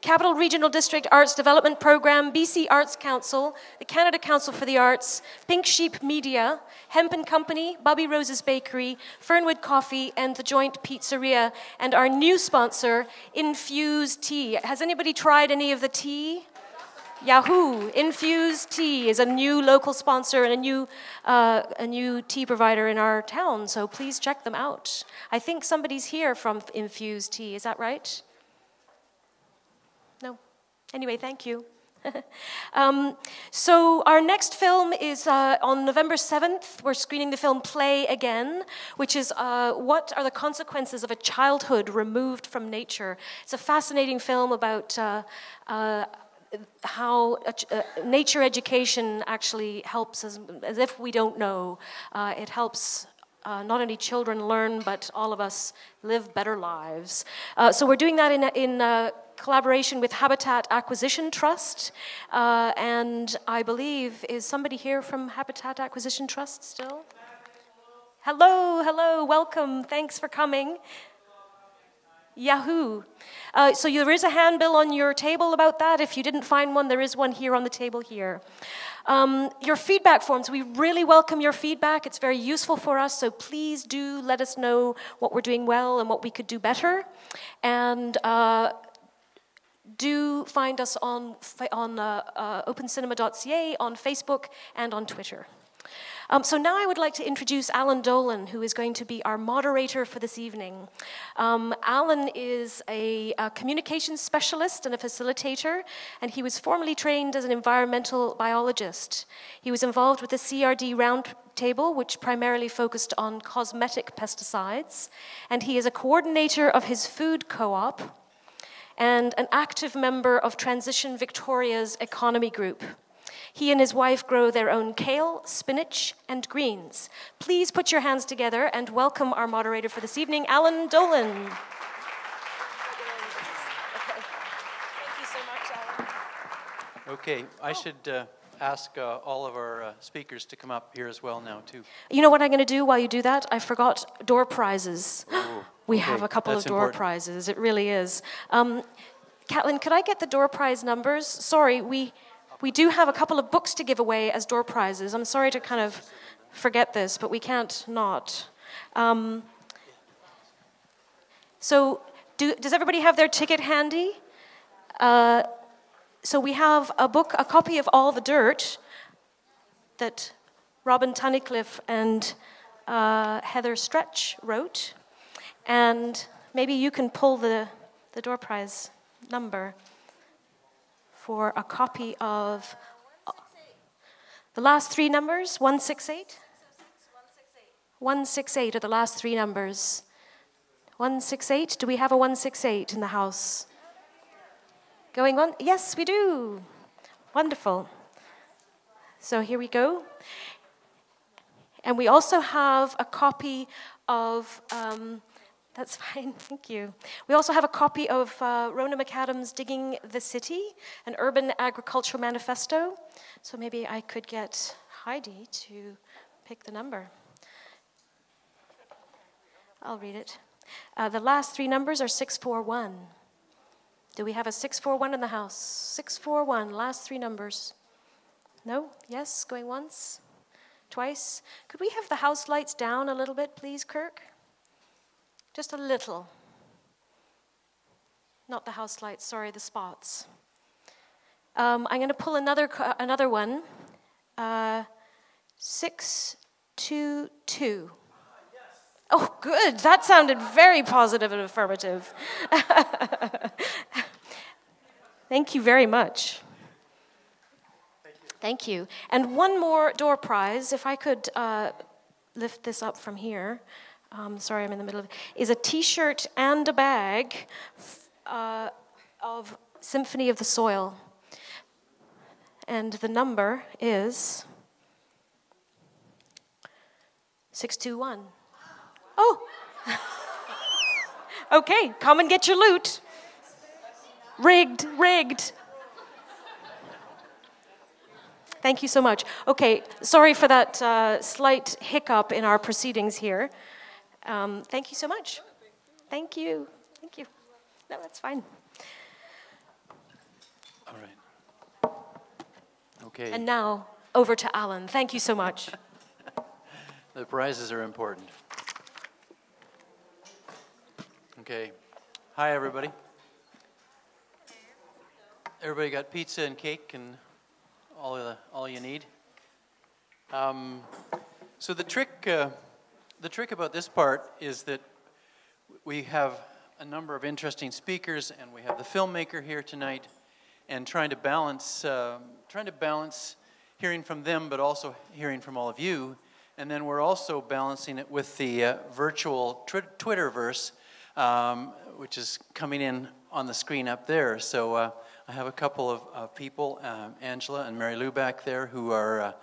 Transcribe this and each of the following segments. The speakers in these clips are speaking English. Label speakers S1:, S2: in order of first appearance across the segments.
S1: Capital Regional District Arts Development Program, BC Arts Council, the Canada Council for the Arts, Pink Sheep Media, Hemp and Company, Bobby Rose's Bakery, Fernwood Coffee, and The Joint Pizzeria, and our new sponsor, Infuse Tea. Has anybody tried any of the tea? Yahoo! Infuse Tea is a new local sponsor and a new tea provider in our town, so please check them out. I think somebody's here from Infuse Tea, is that right? No? Anyway, thank you. So our next film is on November 7th. We're screening the film Play Again, which is what are the consequences of a childhood removed from nature. It's a fascinating film about how nature education actually helps us, as if we don't know. It helps not only children learn, but all of us live better lives. So we're doing that in collaboration with Habitat Acquisition Trust, and I believe, is somebody here from Habitat Acquisition Trust still? Hello, hello, welcome, thanks for coming. Yahoo! So there is a handbill on your table about that. If you didn't find one, there is one here on the table here. Your feedback forms, we really welcome your feedback. It's very useful for us, so please do let us know what we're doing well and what we could do better. And do find us on opencinema.ca, on Facebook, and on Twitter. So now I would like to introduce Alan Dolan, who is going to be our moderator for this evening. Alan is a communications specialist and a facilitator, and he was formerly trained as an environmental biologist. He was involved with the CRD Roundtable, which primarily focused on cosmetic pesticides, and he is a coordinator of his food co-op and an active member of Transition Victoria's Economy Group. He and his wife grow their own kale, spinach, and greens. Please put your hands together and welcome our moderator for this evening, Alan Dolan. Okay. Thank you so much, Alan.
S2: Okay, I should ask all of our speakers to come up here as well now, too.
S1: You know what I'm going to do while you do that? I forgot door prizes.
S2: Oh,
S1: we
S2: okay.
S1: have a couple
S2: That's
S1: of door
S2: important.
S1: prizes. It really is. Caitlin, could I get the door prize numbers? Sorry, we do have a couple of books to give away as door prizes. I'm sorry to kind of forget this, but we can't not. So does everybody have their ticket handy? So we have a copy of All the Dirt that Robin Tunnicliffe and Heather Stretch wrote. And maybe you can pull the door prize number for a copy of the last three numbers, 168? 168 are the last three numbers. 168, do we have a 168 in the house? Going on? Yes, we do. Wonderful. So here we go. And we also have a copy of, that's fine, thank you. We also have a copy of Rona McAdams' Digging the City, an urban agricultural manifesto. So maybe I could get Heidi to pick the number. I'll read it. The last three numbers are 641. Do we have a 641 in the house? 641, last three numbers. No? Yes? Going once? Twice? Could we have the house lights down a little bit, please, Kirk? Just a little. Not the house lights, sorry, the spots. I'm going to pull another one. 622. Oh, good. That sounded very positive and affirmative. Thank you very much. Thank you. And one more door prize, if I could lift this up from here. Sorry, I'm in the middle of it. Is a T-shirt and a bag of Symphony of the Soil. And the number is 621. Oh! Okay, come and get your loot. Rigged, rigged. Thank you so much. Okay, sorry for that slight hiccup in our proceedings here. Thank you so much. Thank you. Thank you. No, that's fine.
S2: Okay.
S1: And now, over to Alan. Thank you so much.
S2: The prizes are important. Okay. Hi, everybody. Everybody got pizza and cake and all you need. So the trick about this part is that we have a number of interesting speakers, and we have the filmmaker here tonight, and trying to balance hearing from them, but also hearing from all of you. And then we're also balancing it with the virtual Twitterverse, which is coming in on the screen up there. So I have a couple of people, Angela and Mary Lou back there, who are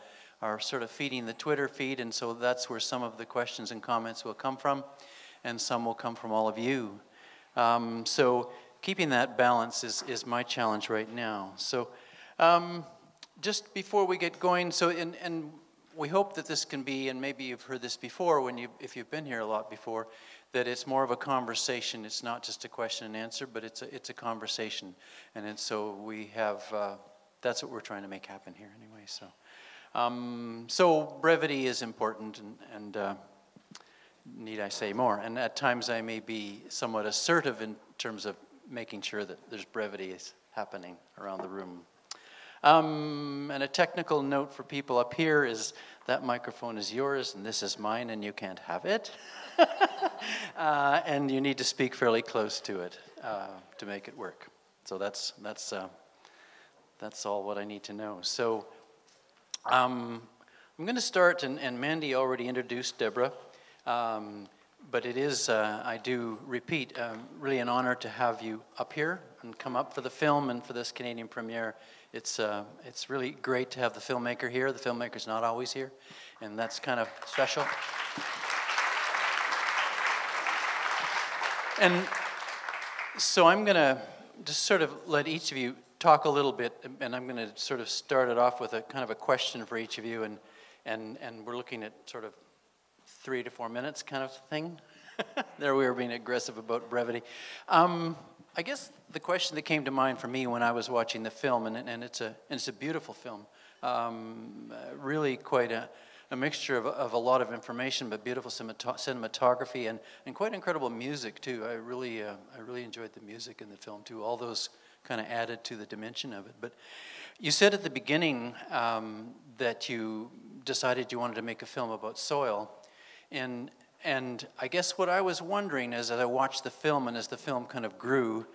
S2: sort of feeding the Twitter feed, and so that's where some of the questions and comments will come from, and some will come from all of you. So keeping that balance is my challenge right now. So just before we get going, so and we hope that this can be, and maybe you've heard this before if you've been here a lot before, that it's more of a conversation. It's not just a question and answer, but it's a conversation, and so we have that's what we're trying to make happen here anyway. So brevity is important, and need I say more? And at times I may be somewhat assertive in terms of making sure that there's brevity is happening around the room. And a technical note for people up here is that microphone is yours and this is mine and you can't have it. And you need to speak fairly close to it to make it work. So that's all what I need to know. So I'm going to start, and Mandy already introduced Deborah, but it is, I do repeat, really an honor to have you up here and come up for the film and for this Canadian premiere. It's really great to have the filmmaker here. The filmmaker's not always here, and that's kind of special. And so I'm going to just sort of let each of you talk a little bit, and I'm going to sort of start it off with a kind of a question for each of you, and we're looking at sort of 3 to 4 minutes kind of thing. There we were being aggressive about brevity. I guess the question that came to mind for me when I was watching the film, and it's a beautiful film, really quite a mixture of a lot of information, but beautiful cinematography and quite incredible music too. I really enjoyed the music in the film too. All those kind of added to the dimension of it. But you said at the beginning that you decided you wanted to make a film about soil, and I guess what I was wondering as I watched the film and as the film kind of grew,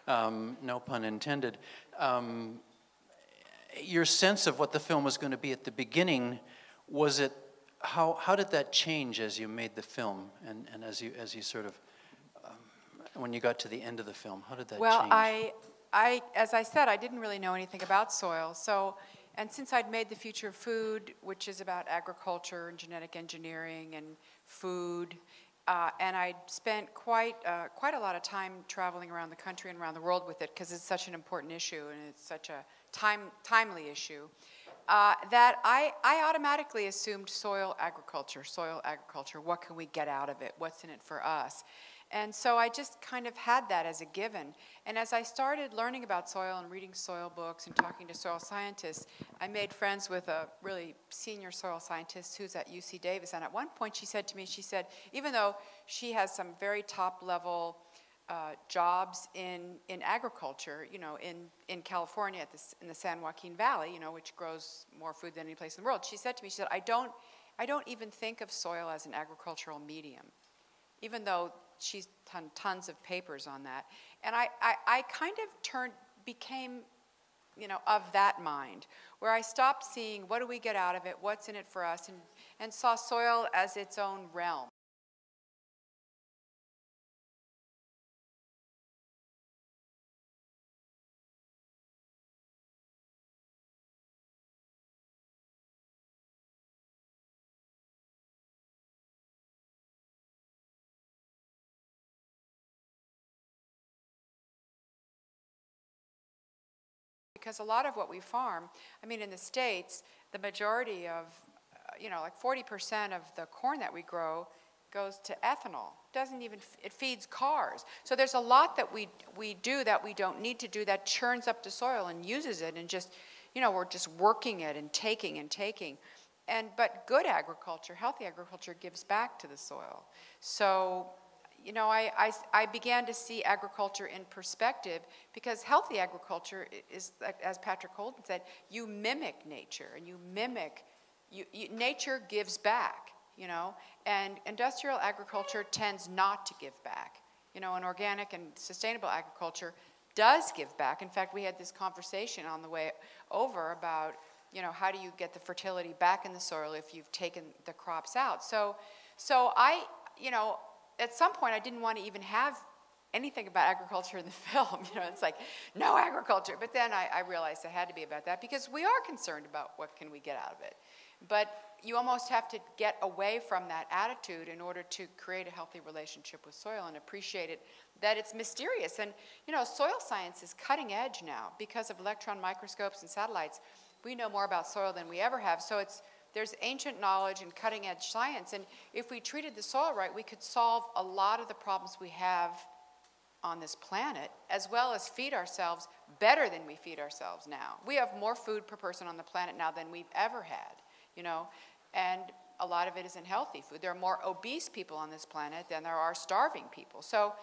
S2: no pun intended, your sense of what the film was going to be at the beginning, was it, how did that change as you made the film and as you sort of, when you got to the end of the film, how did that change?
S3: Well, as I said, I didn't really know anything about soil. And since I'd made The Future of Food, which is about agriculture and genetic engineering and food, and I'd spent quite a lot of time traveling around the country and around the world with it because it's such an important issue and it's such a timely issue, that I automatically assumed soil agriculture, what can we get out of it, what's in it for us? And so I just kind of had that as a given. And as I started learning about soil and reading soil books and talking to soil scientists, I made friends with a really senior soil scientist who's at UC Davis. And at one point she said to me, even though she has some very top level jobs in agriculture, in California in the San Joaquin Valley, which grows more food than any place in the world, she said to me, I don't even think of soil as an agricultural medium, even though she's done tons of papers on that. And I kind of became, of that mind, where I stopped seeing what do we get out of it, what's in it for us, and saw soil as its own realm. Because a lot of what we farm, in the States, the majority of, like 40% of the corn that we grow goes to ethanol. It feeds cars. So there's a lot that we do that we don't need to do that churns up the soil and uses it and just, we're just working it and taking and taking. But good agriculture, healthy agriculture gives back to the soil. So, I began to see agriculture in perspective, because healthy agriculture is, as Patrick Holden said, you mimic nature, and nature gives back, and industrial agriculture tends not to give back. And organic and sustainable agriculture does give back. In fact, we had this conversation on the way over about, how do you get the fertility back in the soil if you've taken the crops out? So I, at some point I didn't want to even have anything about agriculture in the film. It's like, no agriculture. But then I realized it had to be about that, because we are concerned about what can we get out of it. But you almost have to get away from that attitude in order to create a healthy relationship with soil and appreciate it, that it's mysterious. And, soil science is cutting edge now because of electron microscopes and satellites. We know more about soil than we ever have. So there's ancient knowledge and cutting edge science. And if we treated the soil right, we could solve a lot of the problems we have on this planet, as well as feed ourselves better than we feed ourselves now. We have more food per person on the planet now than we've ever had, and a lot of it isn't healthy food. There are more obese people on this planet than there are starving people. So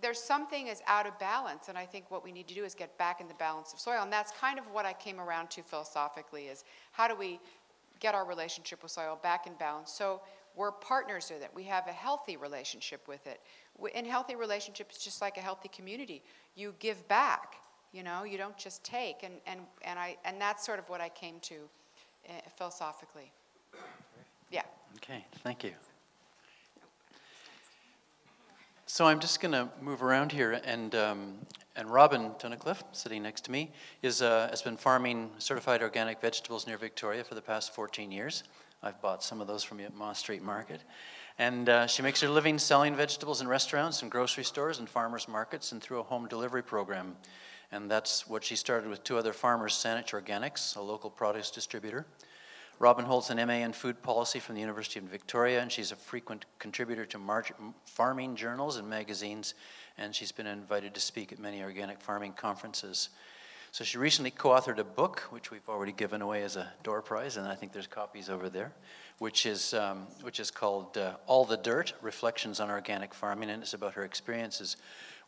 S3: there's something is out of balance, and I think what we need to do is get back in the balance of soil. And that's kind of what I came around to philosophically, is how do we get our relationship with soil back in balance so we're partners with it. We have a healthy relationship with it. In healthy relationships, just like a healthy community, you give back, you don't just take. And that's sort of what I came to philosophically. Yeah.
S2: Okay, thank you. So I'm just going to move around here, and Robin Tunnicliffe, sitting next to me, has been farming certified organic vegetables near Victoria for the past 14 years. I've bought some of those from you at Moss Street Market. And she makes her living selling vegetables in restaurants and grocery stores and farmers markets and through a home delivery program. And that's what she started with 2 other farmers, Saanich Organics, a local produce distributor. Robin holds an MA in food policy from the University of Victoria, and she's a frequent contributor to farming journals and magazines, and she's been invited to speak at many organic farming conferences. So she recently co-authored a book, which we've already given away as a door prize, and I think there's copies over there, which is called All the Dirt, Reflections on Organic Farming, and it's about her experiences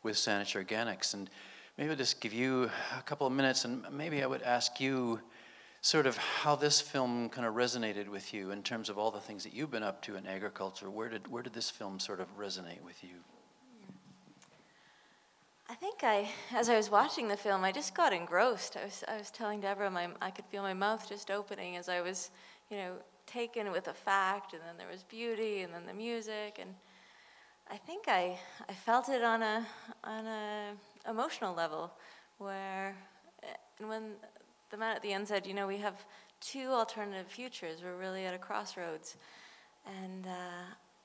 S2: with Saanich Organics. And maybe I'll just give you a couple of minutes, and maybe I would ask you sort of how this film kind of resonated with you in terms of all the things that you've been up to in agriculture. Where did this film sort of resonate with you?
S4: I think as I was watching the film, I just got engrossed. I was telling Deborah, I could feel my mouth just opening as I was, taken with a fact, and then there was beauty, and then the music, and I think I felt it on a emotional level, where, and when the man at the end said, we have 2 alternative futures. We're really at a crossroads. And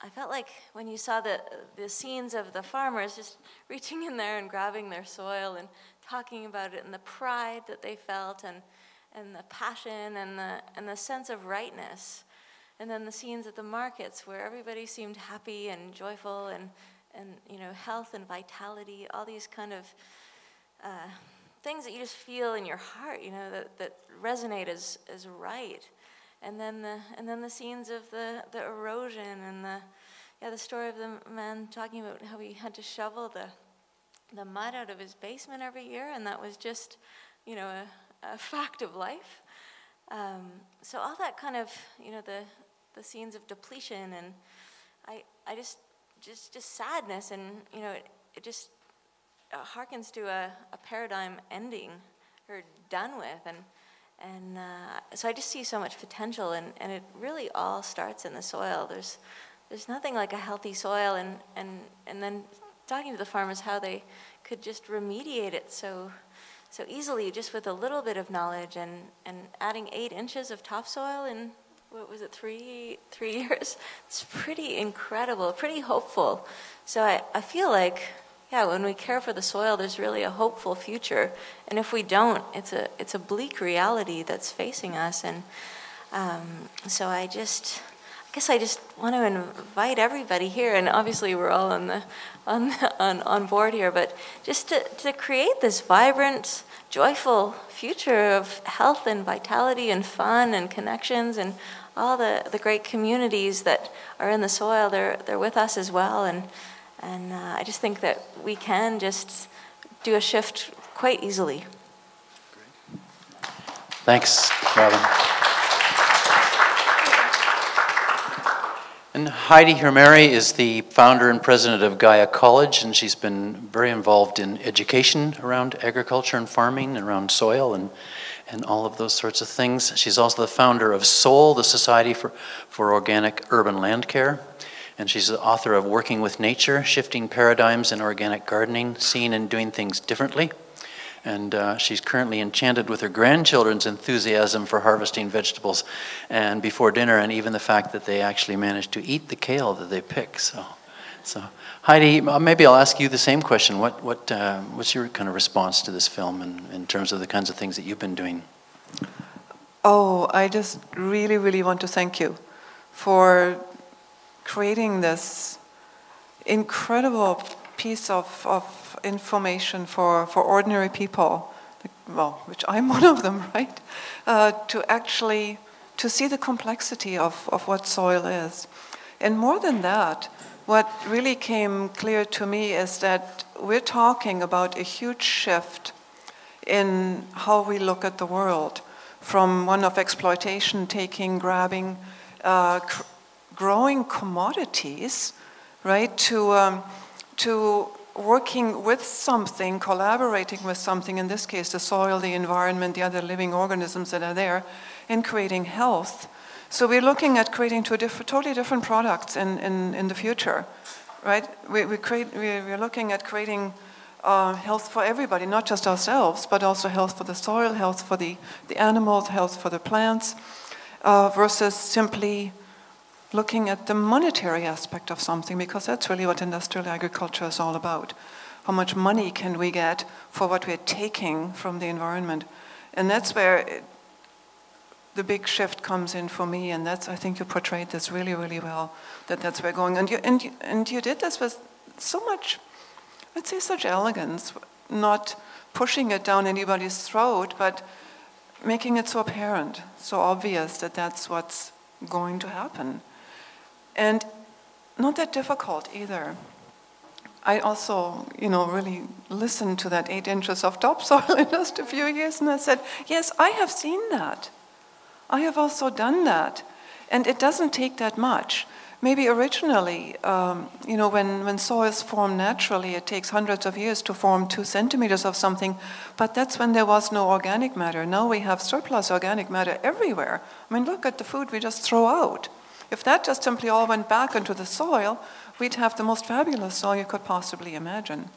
S4: I felt like when you saw the scenes of the farmers just reaching in there and grabbing their soil and talking about it, and the pride that they felt, and the passion and the sense of rightness. And then the scenes at the markets where everybody seemed happy and joyful, and health and vitality, all these kind of things that you just feel in your heart, that resonate as right. And then the scenes of the erosion, and the story of the man talking about how he had to shovel the mud out of his basement every year, and that was just a fact of life. So all that kind of the scenes of depletion, and I just sadness, and it just harkens to a paradigm ending or done with, and so I just see so much potential, and it really all starts in the soil. There's nothing like a healthy soil, and then talking to the farmers how they could just remediate it so easily, just with a little bit of knowledge, and adding 8 inches of topsoil in, what was it, 3 years? It's pretty incredible, pretty hopeful. So I feel like, when we care for the soil, there's really a hopeful future. And if we don't, it's a bleak reality that's facing us. And so I guess I just want to invite everybody here, and obviously we're all on board here, but just to create this vibrant, joyful future of health and vitality and fun and connections and all the great communities that are in the soil. They're with us as well, and I just think that we can just do a shift quite easily.
S2: Thanks, Robin. And Heidi Hermeri is the founder and president of Gaia College, and she's been very involved in education around agriculture and farming, and around soil and all of those sorts of things. She's also the founder of SOUL, the Society for Organic Urban Land Care, and she's the author of Working with Nature, Shifting Paradigms in Organic Gardening, Seeing and Doing Things Differently. And she's currently enchanted with her grandchildren's enthusiasm for harvesting vegetables and before dinner, and even the fact that they actually managed to eat the kale that they pick. So Heidi, maybe I'll ask you the same question. What's your kind of response to this film in terms of the kinds of things that you've been doing?
S5: Oh, I just really, really want to thank you for creating this incredible piece of information for ordinary people, well, which I'm one of them, right? To see the complexity of what soil is. And more than that, what really came clear to me is that we're talking about a huge shift in how we look at the world, from one of exploitation, taking, grabbing, growing commodities, right, to working with something, collaborating with something, in this case the soil, the environment, the other living organisms that are there, and creating health. So we're looking at creating totally different products in the future, right? We're looking at creating health for everybody, not just ourselves, but also health for the soil, health for the animals, health for the plants, versus simply looking at the monetary aspect of something, because that's really what industrial agriculture is all about. How much money can we get for what we're taking from the environment? And that's where the big shift comes in for me, and that's, I think you portrayed this really, really well, that's where we're going. And you did this with so much, I'd say such elegance, not pushing it down anybody's throat, but making it so apparent, so obvious that that's what's going to happen. And not that difficult either. I also, really listened to that 8 inches of topsoil in just a few years, and I said, yes, I have seen that. I have also done that. And it doesn't take that much. Maybe originally, when soils form naturally, it takes hundreds of years to form 2 centimeters of something, but that's when there was no organic matter. Now we have surplus organic matter everywhere. I mean, look at the food we just throw out. If that just simply all went back into the soil, we'd have the most fabulous soil you could possibly imagine.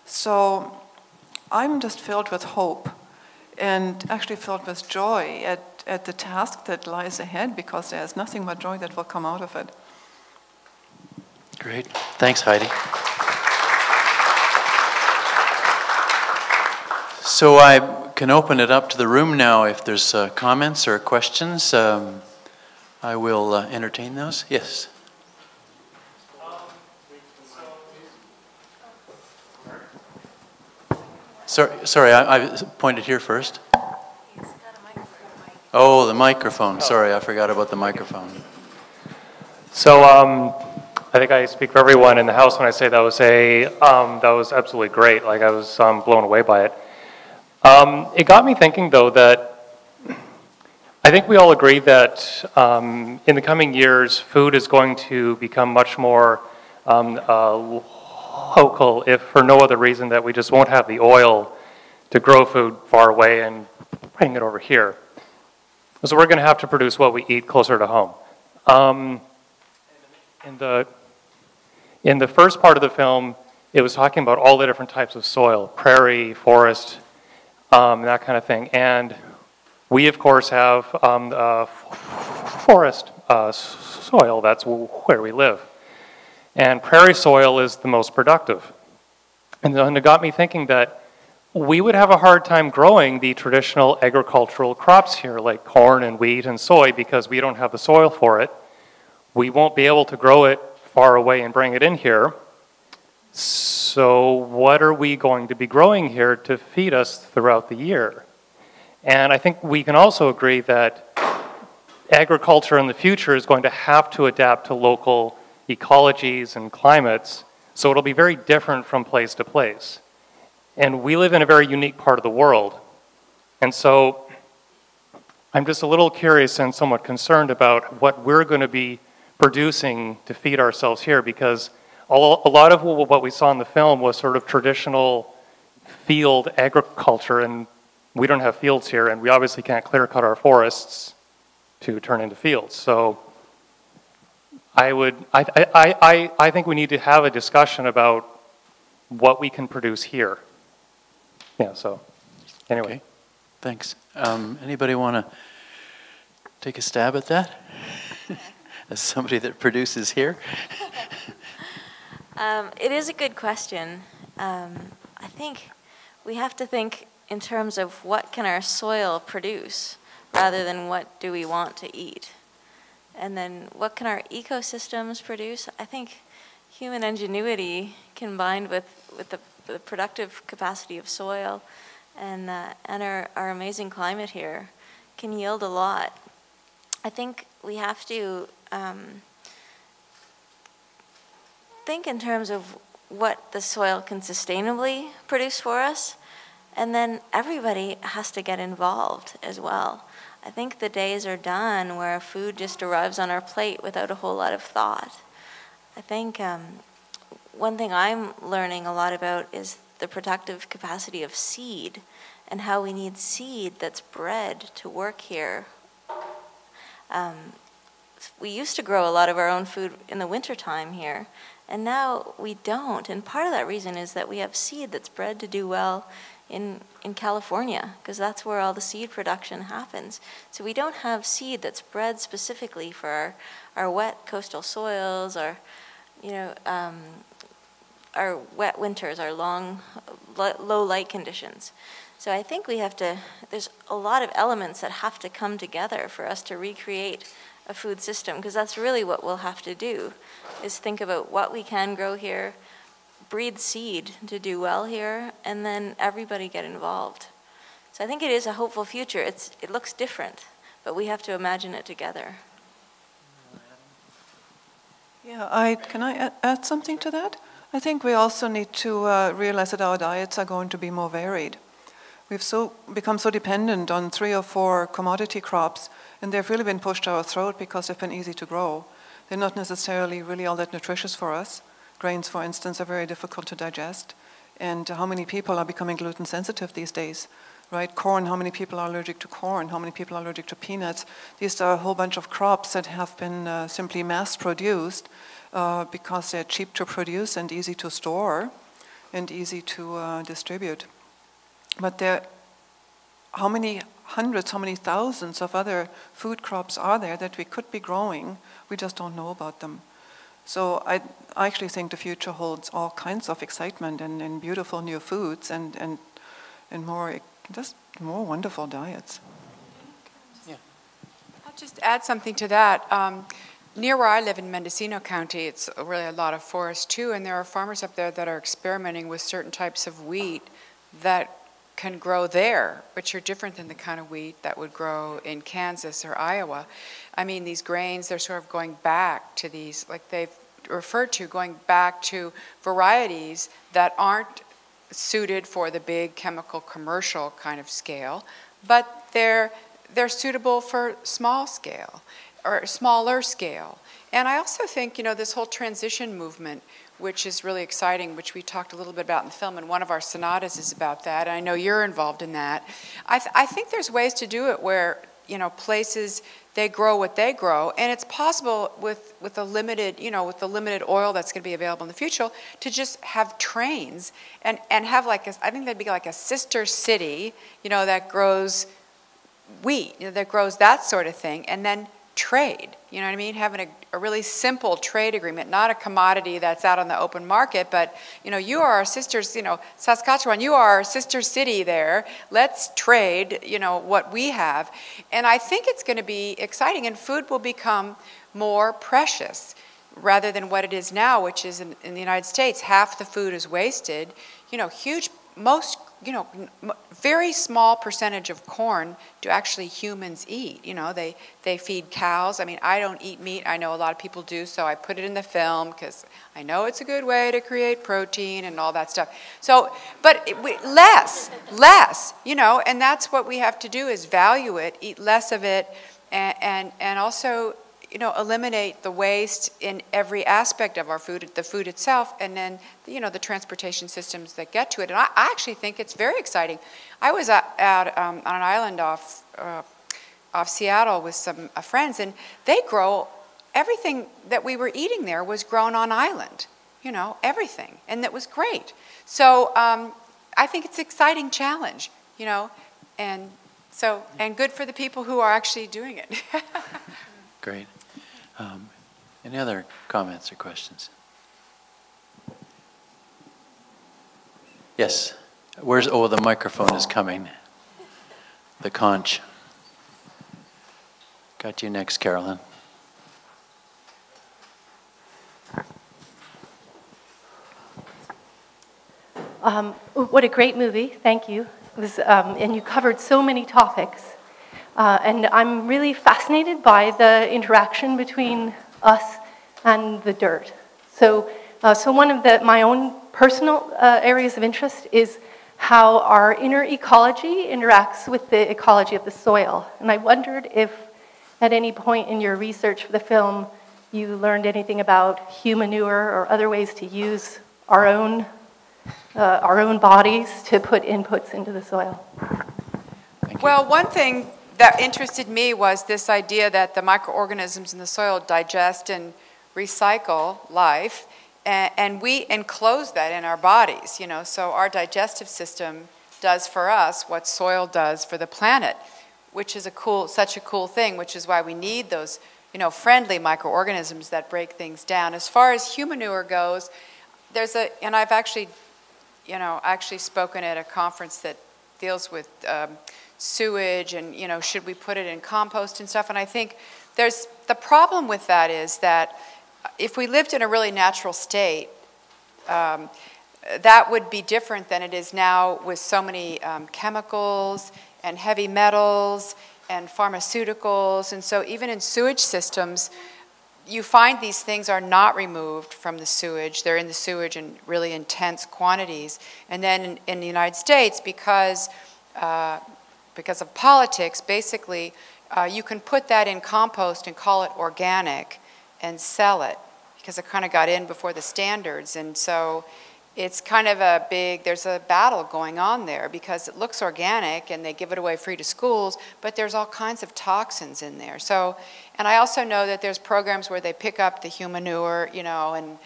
S5: So I'm just filled with hope, and actually filled with joy at the task that lies ahead, because there's nothing but joy that will come out of it.
S2: Great. Thanks, Heidi. So I can open it up to the room now if there's comments or questions. I will entertain those. Yes. Sorry, I pointed here first. Oh, the microphone. Sorry, I forgot about the microphone.
S6: So I think I speak for everyone in the house when I say that was absolutely great. Like, I was blown away by it. It got me thinking, though, that I think we all agree that in the coming years, food is going to become much more local, if for no other reason that we just won't have the oil to grow food far away and bring it over here. So we're going to have to produce what we eat closer to home. In the first part of the film, it was talking about all the different types of soil, prairie, forest, that kind of thing. And we, of course, have forest soil. That's where we live. And prairie soil is the most productive. And then it got me thinking that we would have a hard time growing the traditional agricultural crops here, like corn and wheat and soy, because we don't have the soil for it. We won't be able to grow it far away and bring it in here. So what are we going to be growing here to feed us throughout the year? And I think we can also agree that agriculture in the future is going to have to adapt to local ecologies and climates, so it'll be very different from place to place. And we live in a very unique part of the world. And so I'm just a little curious and somewhat concerned about what we're going to be producing to feed ourselves here, because a lot of what we saw in the film was sort of traditional field agriculture, and we don't have fields here, and we obviously can't clear cut our forests to turn into fields. So I think we need to have a discussion about what we can produce here. Yeah, so anyway.
S2: Okay, thanks. Anybody want to take a stab at that? As somebody that produces here?
S4: It is a good question. I think we have to think in terms of what can our soil produce rather than what do we want to eat. And then what can our ecosystems produce? I think human ingenuity combined with the productive capacity of soil and our amazing climate here can yield a lot. I think we have to think in terms of what the soil can sustainably produce for us, and then everybody has to get involved as well. I think the days are done where food just arrives on our plate without a whole lot of thought. I think one thing I'm learning a lot about is the productive capacity of seed and how we need seed that's bred to work here. We used to grow a lot of our own food in the wintertime here, and now we don't. And part of that reason is that we have seed that's bred to do well in California, because that's where all the seed production happens. So we don't have seed that's bred specifically for our wet coastal soils, our wet winters, our long, low light conditions. So I think we have to, there's a lot of elements that have to come together for us to recreate a food system, because that's really what we'll have to do, is think about what we can grow here, breed seed to do well here, and then everybody get involved. So I think it is a hopeful future. It looks different, but we have to imagine it together.
S5: Yeah, can I add something to that? I think we also need to realize that our diets are going to be more varied. We've become so dependent on 3 or 4 commodity crops, and they've really been pushed down our throat because they've been easy to grow. They're not necessarily really all that nutritious for us. Grains, for instance, are very difficult to digest. And how many people are becoming gluten sensitive these days, right? Corn, how many people are allergic to corn? How many people are allergic to peanuts? These are a whole bunch of crops that have been simply mass produced because they're cheap to produce and easy to store and easy to distribute. But how many hundreds, how many thousands of other food crops are there that we could be growing? We just don't know about them. So I actually think the future holds all kinds of excitement and beautiful new foods and more, just more wonderful diets.
S2: Yeah.
S3: I'll just add something to that. Near where I live in Mendocino County, it's really a lot of forest too, and there are farmers up there that are experimenting with certain types of wheat that can grow there, which are different than the kind of wheat that would grow in Kansas or Iowa. I mean, these grains, they're sort of going back to these, like they've referred to, going back to varieties that aren't suited for the big chemical commercial kind of scale, but they're suitable for small scale or smaller scale. And I also think, this whole transition movement, which is really exciting, which we talked a little bit about in the film, and one of our sonatas is about that, and I know you're involved in that. I think there's ways to do it where, places, they grow what they grow, and it's possible with the limited, with the limited oil that's going to be available in the future, to just have trains and have I think that'd be like a sister city, that grows wheat, that grows that sort of thing, and then trade, you know what I mean? Having a really simple trade agreement, not a commodity that's out on the open market, but, you are our sisters, Saskatchewan, you are our sister city there. Let's trade, what we have. And I think it's going to be exciting, and food will become more precious. rather than what it is now, which is in the United States, half the food is wasted. You know, very small percentage of corn do actually humans eat. You know, they feed cows. I mean, I don't eat meat. I know a lot of people do, so I put it in the film because I know it's a good way to create protein and all that stuff. So, but less, you know, and that's what we have to do is value it, eat less of it, and also, you know, eliminate the waste in every aspect of our food, the food itself, and then, you know, the transportation systems that get to it. And I actually think it's very exciting. I was out on an island off Seattle with some friends, and they grow everything that we were eating there was grown on island, you know, everything, and that was great. So I think it's an exciting challenge, you know, and good for the people who are actually doing it.
S2: Great. Any other comments or questions? Yes. The microphone is coming. The conch. Got you next, Carolyn.
S7: What a great movie. Thank you. It was, and you covered so many topics. And I'm really fascinated by the interaction between us and the dirt. So one of my own personal areas of interest is how our inner ecology interacts with the ecology of the soil. And I wondered if at any point in your research for the film you learned anything about humanure or other ways to use our own bodies to put inputs into the soil.
S3: Well, one thing that interested me was this idea that the microorganisms in the soil digest and recycle life, and we enclose that in our bodies, you know, so our digestive system does for us what soil does for the planet, which is such a cool thing, which is why we need those, you know, friendly microorganisms that break things down. As far as humanure goes, and I've actually spoken at a conference that deals with sewage and, you know, should we put it in compost and stuff. And I think the problem with that is that if we lived in a really natural state, that would be different than it is now with so many chemicals and heavy metals and pharmaceuticals. And so even in sewage systems, you find these things are not removed from the sewage. They're in the sewage in really intense quantities. And then in the United States, because of politics, basically, you can put that in compost and call it organic and sell it because it kind of got in before the standards. And so it's kind of there's a battle going on there because it looks organic and they give it away free to schools, but there's all kinds of toxins in there. So, and I also know that there's programs where they pick up the humanure, you know, and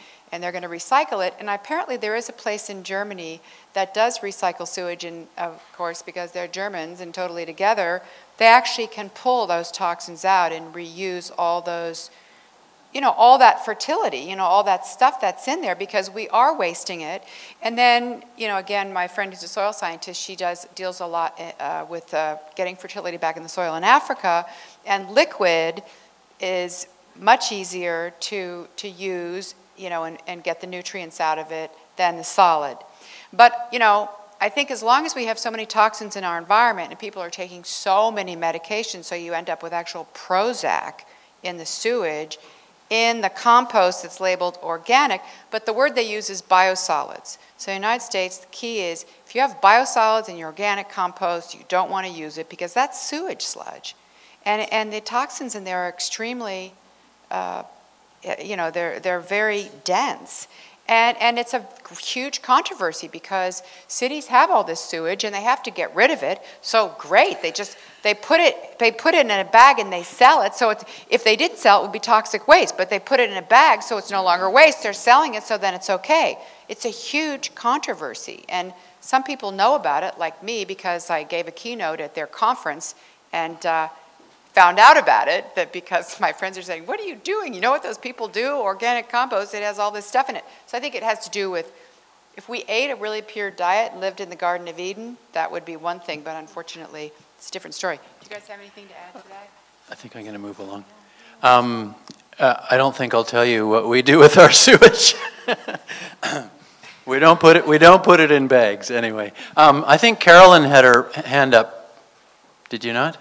S3: they're going to recycle it. And apparently there is a place in Germany that does recycle sewage, and of course, because they're Germans and totally together, they actually can pull those toxins out and reuse all those, you know, all that fertility, you know, all that stuff that's in there because we are wasting it. And then, you know, again, my friend who's a soil scientist, she deals a lot with getting fertility back in the soil in Africa, and liquid is much easier to use, you know, and get the nutrients out of it than the solid. But, you know, I think as long as we have so many toxins in our environment and people are taking so many medications, so you end up with actual Prozac in the sewage, in the compost that's labeled organic, but the word they use is biosolids. So in the United States, the key is if you have biosolids in your organic compost, you don't want to use it because that's sewage sludge. And the toxins in there are extremely, you know, they're very dense. And it's a huge controversy because cities have all this sewage and they have to get rid of it. So great, they put it in a bag and they sell it. So if they did sell it, it would be toxic waste. But they put it in a bag so it's no longer waste. They're selling it, so then it's okay. It's a huge controversy, and some people know about it, like me, because I gave a keynote at their conference and found out about it, that because my friends are saying, what are you doing? You know what those people do? Organic compost, it has all this stuff in it. So I think it has to do with, if we ate a really pure diet and lived in the Garden of Eden, that would be one thing, but unfortunately, it's a different story. Do you guys have anything to add to that?
S2: I think I'm going to move along. I don't think I'll tell you what we do with our sewage. We don't put it in bags anyway. I think Carolyn had her hand up. Did you not?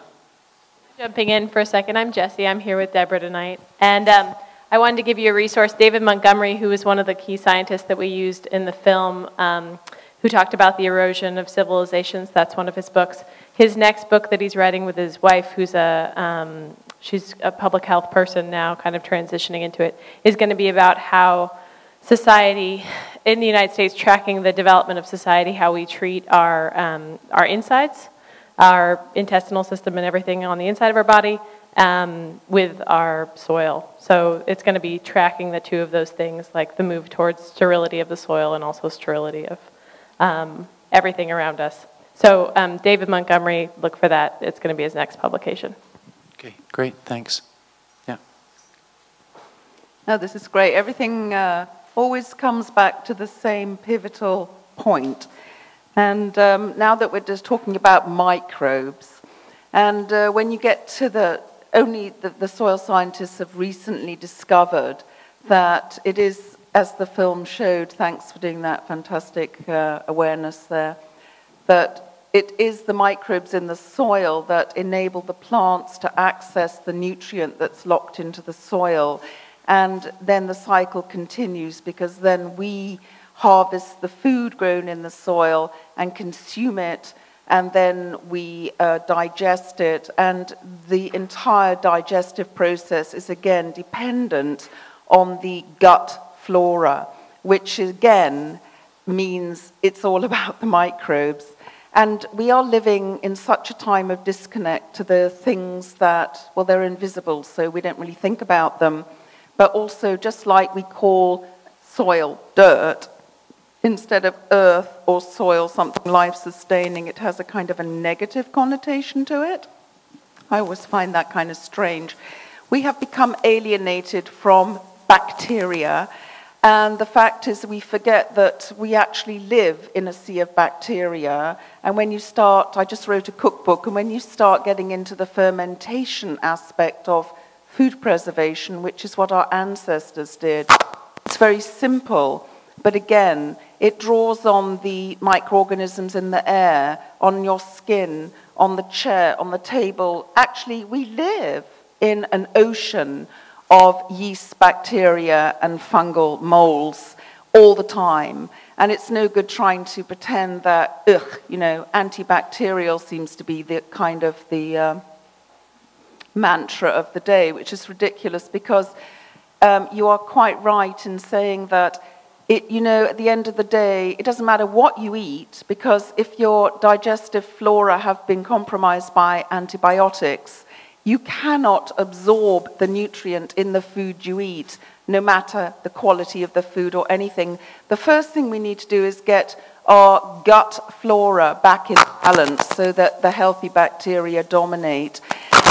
S8: Jumping in for a second, I'm Jessie. I'm here with Deborah tonight. And I wanted to give you a resource. David Montgomery, who was one of the key scientists that we used in the film, who talked about the erosion of civilizations. That's one of his books. His next book that he's writing with his wife, who's she's a public health person now, kind of transitioning into it, is going to be about how society in the United States, tracking the development of society, how we treat our insides, our intestinal system and everything on the inside of our body, with our soil. So it's going to be tracking the two of those things, like the move towards sterility of the soil and also sterility of everything around us. So David Montgomery, look for that. It's going to be his next publication.
S2: Okay, great, thanks. Yeah.
S9: No, this is great. Everything always comes back to the same pivotal point. And now that we're just talking about microbes, and when you get to the soil scientists have recently discovered that it is, as the film showed, thanks for doing that fantastic awareness there, that it is the microbes in the soil that enable the plants to access the nutrient that's locked into the soil. And then the cycle continues, because then we harvest the food grown in the soil and consume it, and then we digest it. And the entire digestive process is again dependent on the gut flora, which again means it's all about the microbes. And we are living in such a time of disconnect to the things that, well, they're invisible, so we don't really think about them. But also, just like we call soil dirt, instead of earth or soil something life-sustaining, it has a kind of a negative connotation to it. I always find that kind of strange. We have become alienated from bacteria, and the fact is we forget that we actually live in a sea of bacteria. And when you start, I just wrote a cookbook, and when you start getting into the fermentation aspect of food preservation, which is what our ancestors did, it's very simple, but again, it draws on the microorganisms in the air, on your skin, on the chair, on the table. Actually, we live in an ocean of yeast, bacteria, and fungal molds all the time. And it's no good trying to pretend that, antibacterial seems to be the kind of the mantra of the day, which is ridiculous, because you are quite right in saying that at the end of the day, it doesn't matter what you eat, because if your digestive flora have been compromised by antibiotics, you cannot absorb the nutrient in the food you eat, no matter the quality of the food or anything. The first thing we need to do is get our gut flora back in balance so that the healthy bacteria dominate.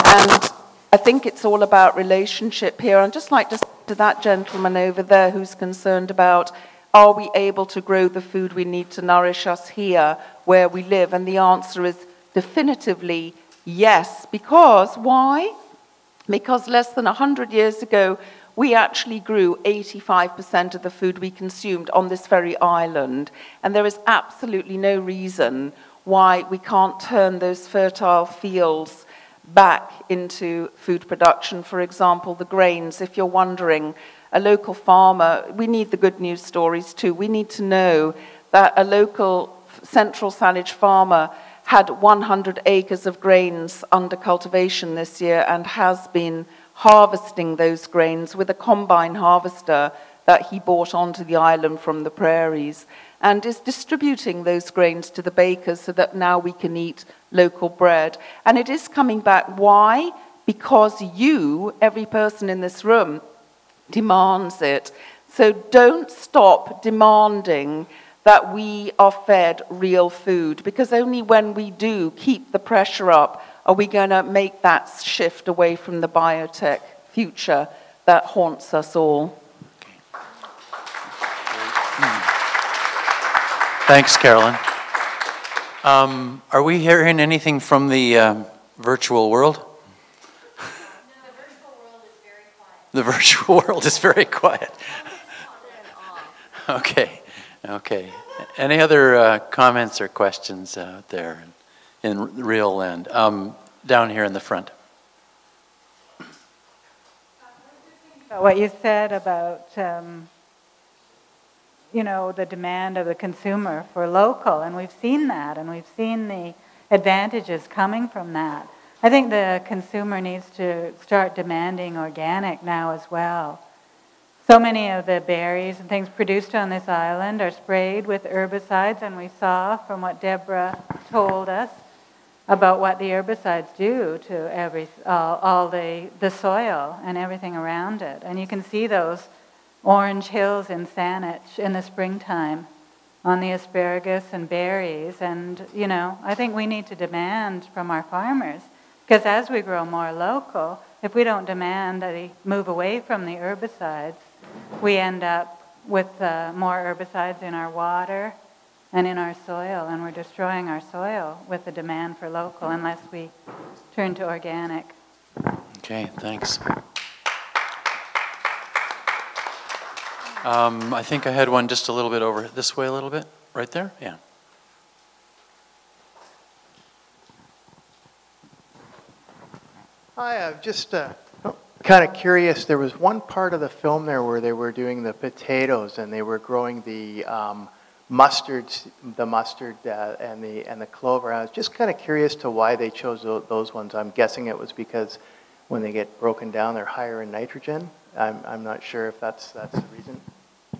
S9: And I think it's all about relationship here. I'd just like to say to that gentleman over there who's concerned about, are we able to grow the food we need to nourish us here where we live? And the answer is definitively yes. Because why? Because less than 100 years ago, we actually grew 85% of the food we consumed on this very island. And there is absolutely no reason why we can't turn those fertile fields back into food production. For example, the grains, if you're wondering, a local farmer, we need the good news stories too. We need to know that a local central Saanich farmer had 100 acres of grains under cultivation this year and has been harvesting those grains with a combine harvester that he bought onto the island from the prairies, and is distributing those grains to the bakers so that now we can eat local bread. And it is coming back. Why? Because you, every person in this room, demands it. So don't stop demanding that we are fed real food, because only when we do keep the pressure up are we going to make that shift away from the biotech future that haunts us all.
S2: Thanks, Carolyn. Are we hearing anything from the virtual world?
S1: No, the virtual world is very quiet.
S2: The virtual world is very quiet. Okay, okay. Any other comments or questions out there in real land? Down here in the front.
S10: What you said about, you know, the demand of the consumer for local, and we've seen that, and we've seen the advantages coming from that. I think the consumer needs to start demanding organic now as well. So many of the berries and things produced on this island are sprayed with herbicides, and we saw from what Deborah told us about what the herbicides do to all the soil and everything around it. And you can see those orange hills in Saanich in the springtime on the asparagus and berries. And, you know, I think we need to demand from our farmers, because as we grow more local, if we don't demand that they move away from the herbicides, we end up with more herbicides in our water and in our soil, and we're destroying our soil with the demand for local unless we turn to organic.
S2: Okay, thanks. I think I had one just a little bit over this way a little bit. Right there? Yeah.
S11: Hi, I'm just kind of curious. There was one part of the film there where they were doing the potatoes and they were growing the mustard and the clover. I was just kind of curious to why they chose those ones. I'm guessing it was because when they get broken down, they're higher in nitrogen. I'm not sure if that's the reason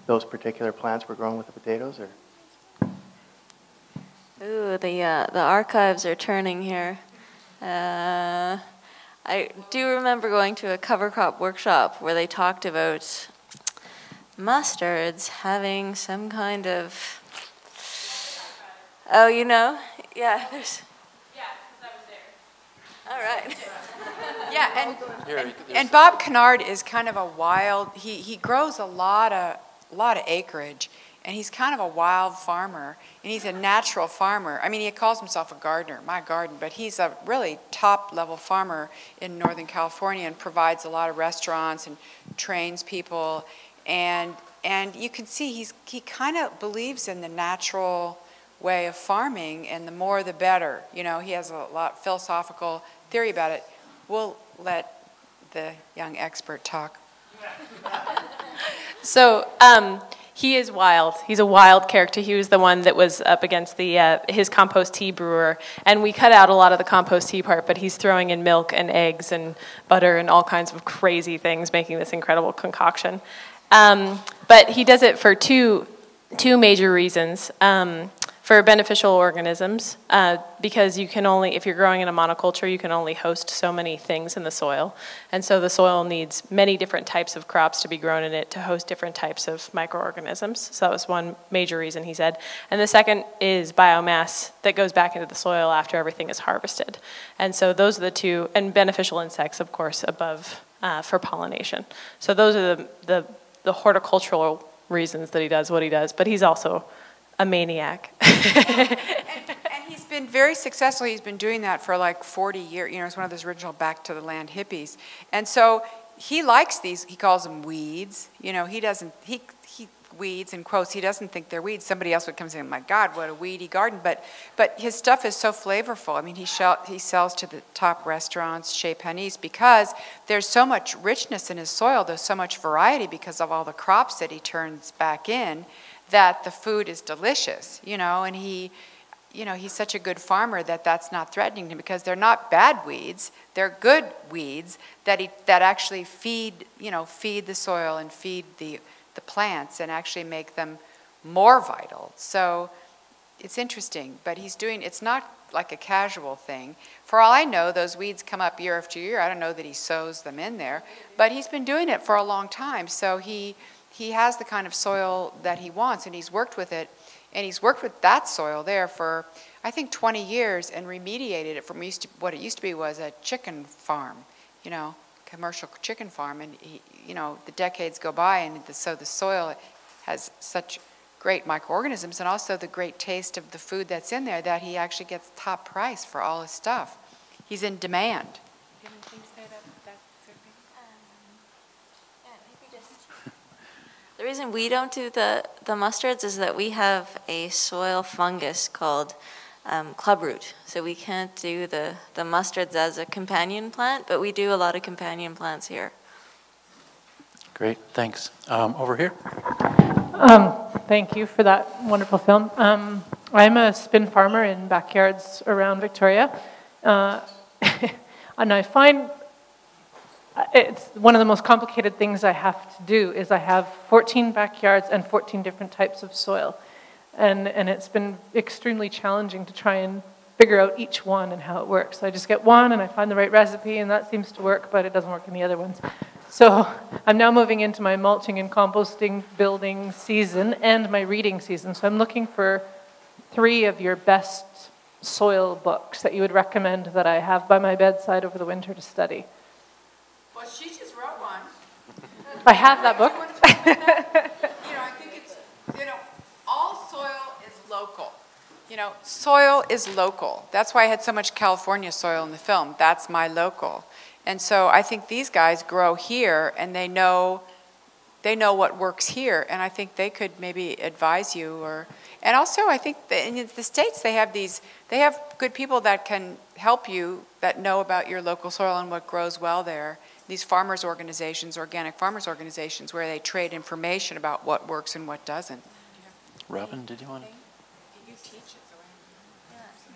S11: those particular plants were grown with the potatoes, or.
S4: Ooh, the archives are turning here. I do remember going to a cover crop workshop where they talked about mustards having some kind of. Oh, you know? Yeah, there's.
S8: Yeah, because I was there.
S4: All right.
S3: Yeah, and Bob Kennard is kind of a wild. He grows a lot of acreage, and he's kind of a wild farmer, and he's a natural farmer. I mean, he calls himself a gardener, my garden, but he's a really top-level farmer in Northern California and provides a lot of restaurants and trains people, and you can see he kind of believes in the natural way of farming, and the more the better. You know, he has a lot philosophical theory about it. We'll let the young expert talk.
S8: So he is wild. He's a wild character. He was the one that was up against his compost tea brewer, and we cut out a lot of the compost tea part, but he's throwing in milk and eggs and butter and all kinds of crazy things, making this incredible concoction. But he does it for two major reasons. For beneficial organisms, because you can only, if you're growing in a monoculture, you can only host so many things in the soil. And so the soil needs many different types of crops to be grown in it to host different types of microorganisms. So that was one major reason, he said. And the second is biomass that goes back into the soil after everything is harvested. And so those are the two, and beneficial insects, of course, above for pollination. So those are the horticultural reasons that he does what he does, but he's also a maniac.
S3: and he's been very successful. He's been doing that for like 40 years. You know, he's one of those original back to the land hippies. And so he likes these, he calls them weeds. You know, he weeds in quotes, he doesn't think they're weeds. Somebody else would come and say, my God, what a weedy garden. But his stuff is so flavorful. I mean, he sells to the top restaurants, Chez Panisse, because there's so much richness in his soil. There's so much variety because of all the crops that he turns back in, that the food is delicious, you know, and he's such a good farmer that's not threatening him, because they're not bad weeds, they're good weeds that actually feed the soil and feed the plants and actually make them more vital. So it's interesting, but it's not like a casual thing. For all I know, those weeds come up year after year. I don't know that he sows them in there, but he's been doing it for a long time, so he has the kind of soil that he wants, and he's worked with it, and he's worked with that soil there for, I think, 20 years and remediated it from what it used to be was a chicken farm, you know, commercial chicken farm, and the decades go by, and so the soil has such great microorganisms and also the great taste of the food that's in there that he actually gets top price for all his stuff. He's in demand.
S4: The reason we don't do the mustards is that we have a soil fungus called clubroot. So we can't do the mustards as a companion plant, but we do a lot of companion plants here.
S2: Great, thanks. Over here.
S8: Thank you for that wonderful film. I'm a spin farmer in backyards around Victoria. And I find it's one of the most complicated things I have to do is I have 14 backyards and 14 different types of soil. And it's been extremely challenging to try and figure out each one and how it works. I just get one and I find the right recipe and that seems to work, but it doesn't work in the other ones. So I'm now moving into my mulching and composting building season and my reading season. So I'm looking for 3 of your best soil books that you would recommend that I have by my bedside over the winter to study.
S3: Well, she just wrote one.
S8: I have that book.
S3: I think it's, all soil is local. Soil is local. That's why I had so much California soil in the film. That's my local. And so I think these guys grow here and they know what works here. And I think they could maybe advise you and also I think that in the States they have good people that can help you that know about your local soil and what grows well there. These farmers organizations, organic farmers organizations, where they trade information about what works and what doesn't.
S2: Robin, did you want to?
S3: You teach it, so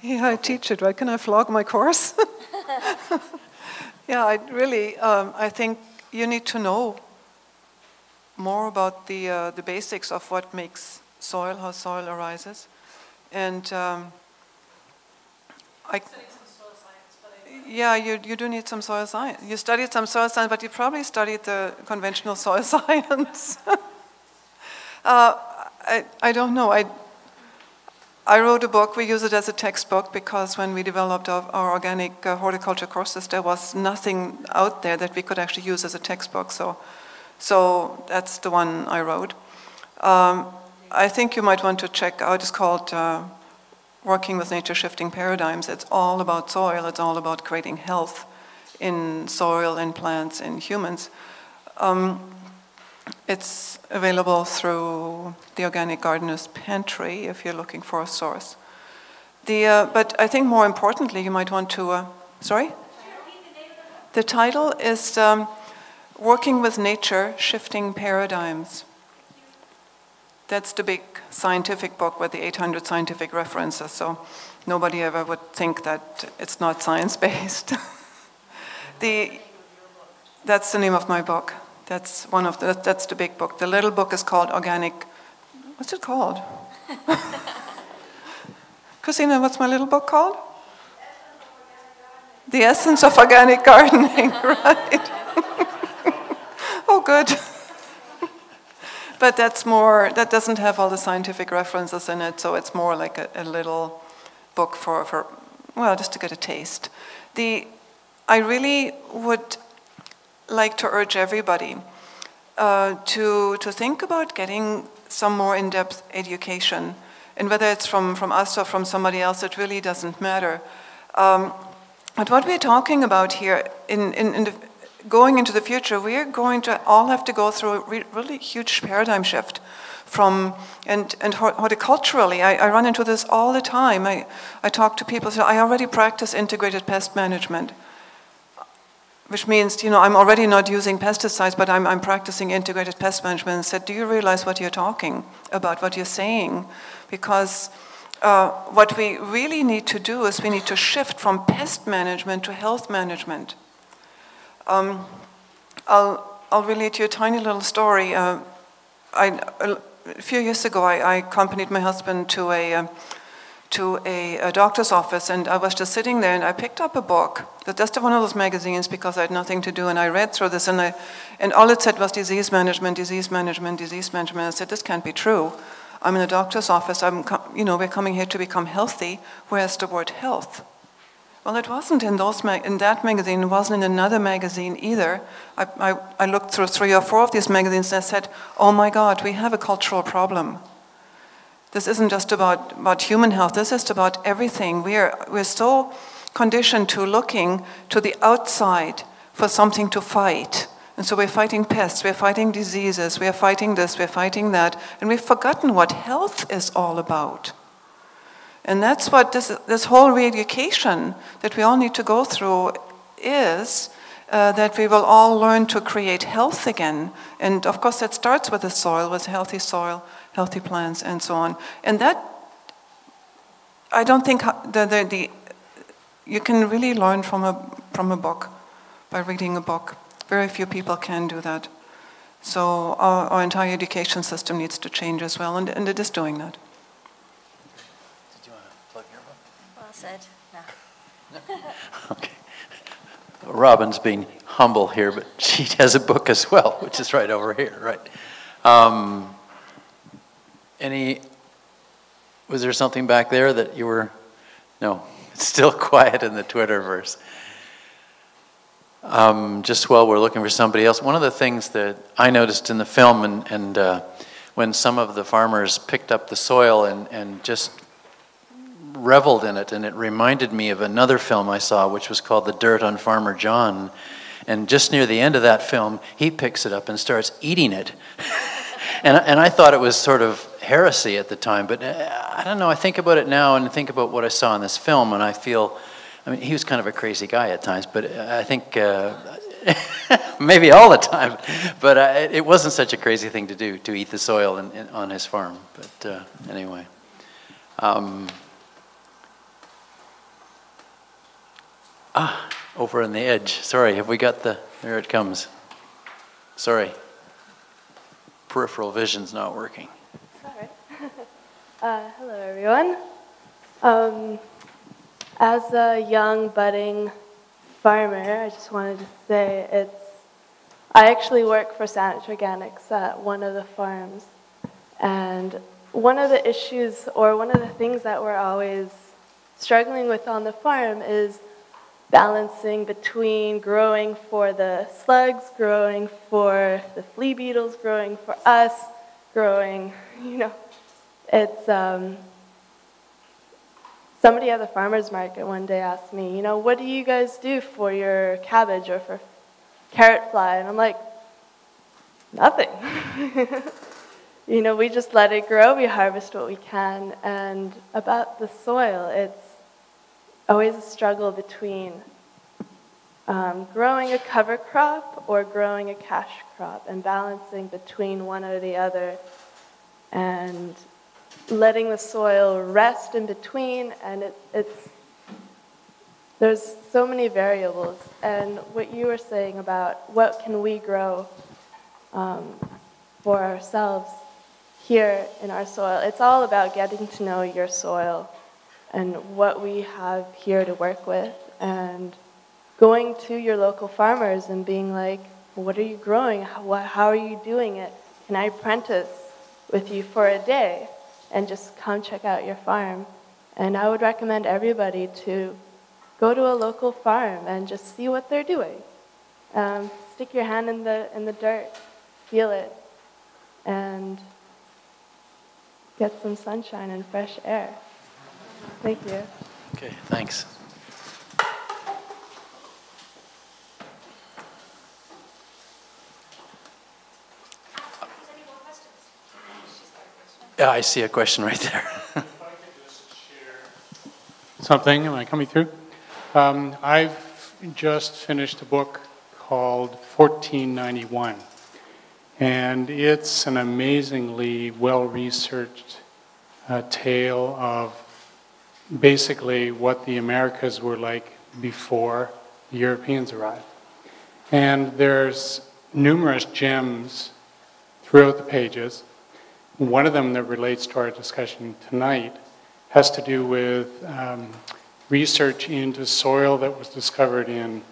S5: Yeah, I teach it, right? Can I flog my course? Yeah, I think you need to know more about the basics of what makes soil, how soil arises. And yeah, you do need some soil science. You studied some soil science, but you probably studied the conventional soil science. I don't know. I wrote a book. We use it as a textbook because when we developed our organic horticulture courses, there was nothing out there that we could actually use as a textbook. So that's the one I wrote. I think you might want to check out. It's called Working with Nature Shifting Paradigms. It's all about soil. It's all about creating health in soil, in plants, in humans. It's available through the Organic Gardener's Pantry if you're looking for a source. But I think more importantly, you might want to... sorry? The title is Working with Nature Shifting Paradigms. That's the big scientific book with the 800 scientific references, so nobody ever would think that it's not science-based. That's the name of my book. That's that's the big book. The little book is called Organic. What's it called? Christina, what's my little book called? The Essence of Organic Gardening, right? Oh, good. But that doesn't have all the scientific references in it, so it's more like a little book for just to get a taste. I really would like to urge everybody to think about getting some more in-depth education, and whether it's from us or from somebody else, it really doesn't matter. But what we're talking about here, going into the future, we're going to all have to go through a really huge paradigm shift and horticulturally, I run into this all the time. I talk to people, so I already practice integrated pest management, which means, I'm already not using pesticides, but I'm practicing integrated pest management, and said, do you realize what you're talking about, what you're saying? Because what we really need to do is we need to shift from pest management to health management. I'll relate you a tiny little story. A few years ago, I accompanied my husband to a doctor's office, and I was just sitting there, and I picked up a book, just one of those magazines, because I had nothing to do, and I read through this, and all it said was disease management, disease management, disease management. I said, this can't be true. I'm in a doctor's office. We're coming here to become healthy. Where's the word health? Well, it wasn't in that magazine. It wasn't in another magazine either. I looked through 3 or 4 of these magazines, and I said, oh my God, we have a cultural problem. This isn't just about human health. This is about everything. We're so conditioned to looking to the outside for something to fight, And so we're fighting pests, we're fighting diseases, we're fighting this, we're fighting that, and we've forgotten what health is all about. And that's what this whole re-education that we all need to go through is, that we will all learn to create health again. And of course that starts with the soil, with healthy soil, healthy plants, and so on. And that, I don't think you can really learn from a book, by reading a book. Very few people can do that. So our entire education system needs to change as well, and it is doing that.
S2: Did you want to plug your book?
S4: Well said. No.
S2: Okay. Robin's being humble here, but she has a book as well, which is right over here, right? Was there something back there that you were, no, it's still quiet in the Twitterverse. Just while we're looking for somebody else, one of the things that I noticed in the film, and when some of the farmers picked up the soil and just reveled in it, and it reminded me of another film I saw, which was called The Dirt on Farmer John. And just near the end of that film, he picks it up and starts eating it. and I thought it was sort of heresy at the time, but I don't know, I think about it now and think about what I saw in this film, and I feel, I mean, he was kind of a crazy guy at times, but I think, maybe all the time, but it wasn't such a crazy thing to do, to eat the soil on his farm. But anyway. Over on the edge. Sorry, have we got there it comes. Sorry. Peripheral vision's not working.
S12: Sorry. Hello, everyone. As a young, budding farmer, I just wanted to say I actually work for Saanich Organics at one of the farms. And one of the issues, or one of the things that we're always struggling with on the farm is balancing between growing for the slugs, growing for the flea beetles, growing for us, growing, it's, somebody at the farmer's market one day asked me, what do you guys do for your cabbage or for carrot fly? And I'm like, nothing. We just let it grow, we harvest what we can. And about the soil, it's always a struggle between growing a cover crop or growing a cash crop, and balancing between one or the other, and letting the soil rest in between. And there's so many variables. And what you were saying about what can we grow for ourselves here in our soil, it's all about getting to know your soil and what we have here to work with, and going to your local farmers and being like, what are you growing? How are you doing it? Can I apprentice with you for a day and just come check out your farm? And I would recommend everybody to go to a local farm and just see what they're doing. Stick your hand in the dirt, feel it, and get some sunshine and fresh air. Thank you.
S2: Okay, thanks. Yeah, I see a question right there.
S13: If I could just share something, am I coming through? I've just finished a book called 1491, and it's an amazingly well-researched tale of basically what the Americas were like before the Europeans arrived. And there's numerous gems throughout the pages. One of them that relates to our discussion tonight has to do with research into soil that was discovered in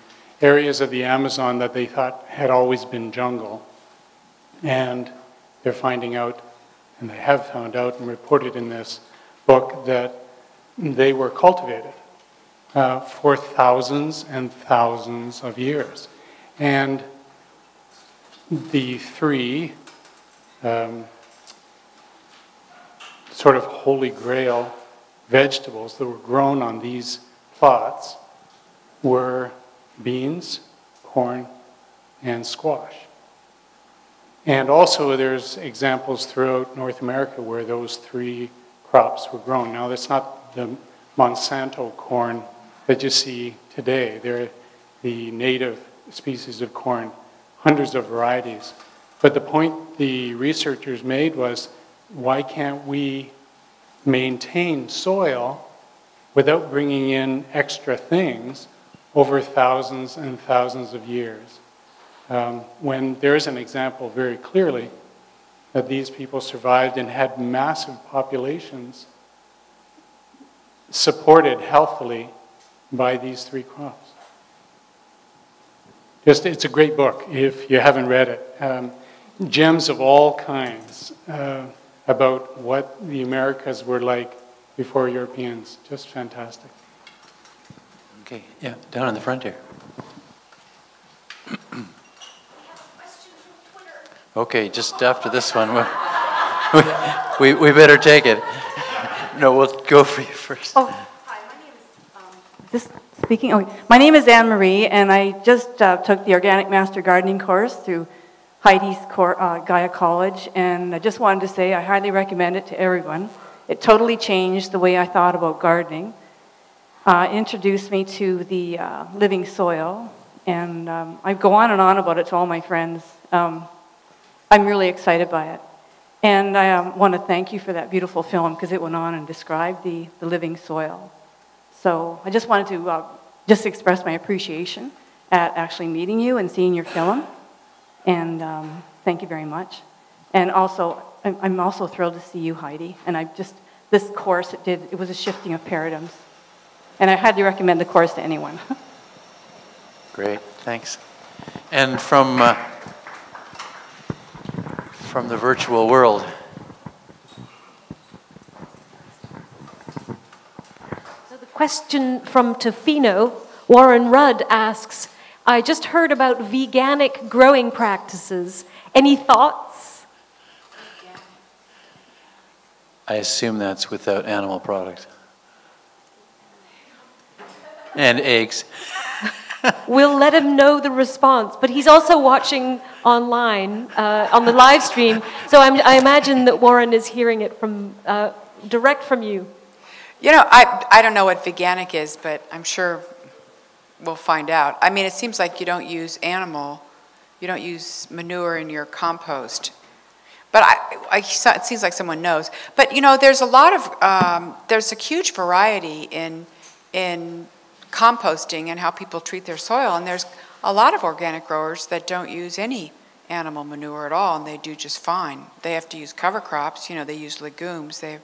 S13: areas of the Amazon that they thought had always been jungle. And they're finding out, and they have found out and reported in this book, that they were cultivated for thousands and thousands of years. And the three sort of holy grail vegetables that were grown on these plots were beans, corn, and squash. And also there's examples throughout North America where those three crops were grown. Now that's not the Monsanto corn that you see today. They're the native species of corn, hundreds of varieties. But the point the researchers made was, why can't we maintain soil without bringing in extra things over thousands and thousands of years? When there's an example very clearly that these people survived and had massive populations supported healthily by these three crops. It's a great book if you haven't read it. Gems of all kinds about what the Americas were like before Europeans. Just fantastic.
S2: Okay, yeah, down in the front here. Okay, just after this one, we better take it. No, we'll go for you first.
S14: Oh, hi, my name is, just speaking, my name is Anne Marie, and I just took the Organic Master Gardening course through Heidi's Gaia College, and I just wanted to say I highly recommend it to everyone. It totally changed the way I thought about gardening. Introduced me to the living soil, and I go on and on about it to all my friends. I'm really excited by it. And I want to thank you for that beautiful film, because it went on and described the living soil. So I just wanted to just express my appreciation at actually meeting you and seeing your film. And thank you very much. And also, I'm also thrilled to see you, Heidi. And this course, it was a shifting of paradigms. And I highly recommend the course to anyone.
S2: Great, thanks. And from the virtual world.
S1: So the question from Tofino, Warren Rudd asks, I just heard about veganic growing practices. Any thoughts?
S2: I assume that's without animal product. And eggs.
S1: We'll let him know the response, but he's also watching online on the live stream, so I imagine that Warren is hearing it from direct from you.
S3: You know, I don't know what veganic is, but I'm sure we'll find out. I mean, it seems like you don't use manure in your compost. But it seems like someone knows. But you know, there's a huge variety in composting and how people treat their soil, and there's a lot of organic growers that don't use any animal manure at all, and they do just fine. They have to use cover crops, you know, they use legumes, they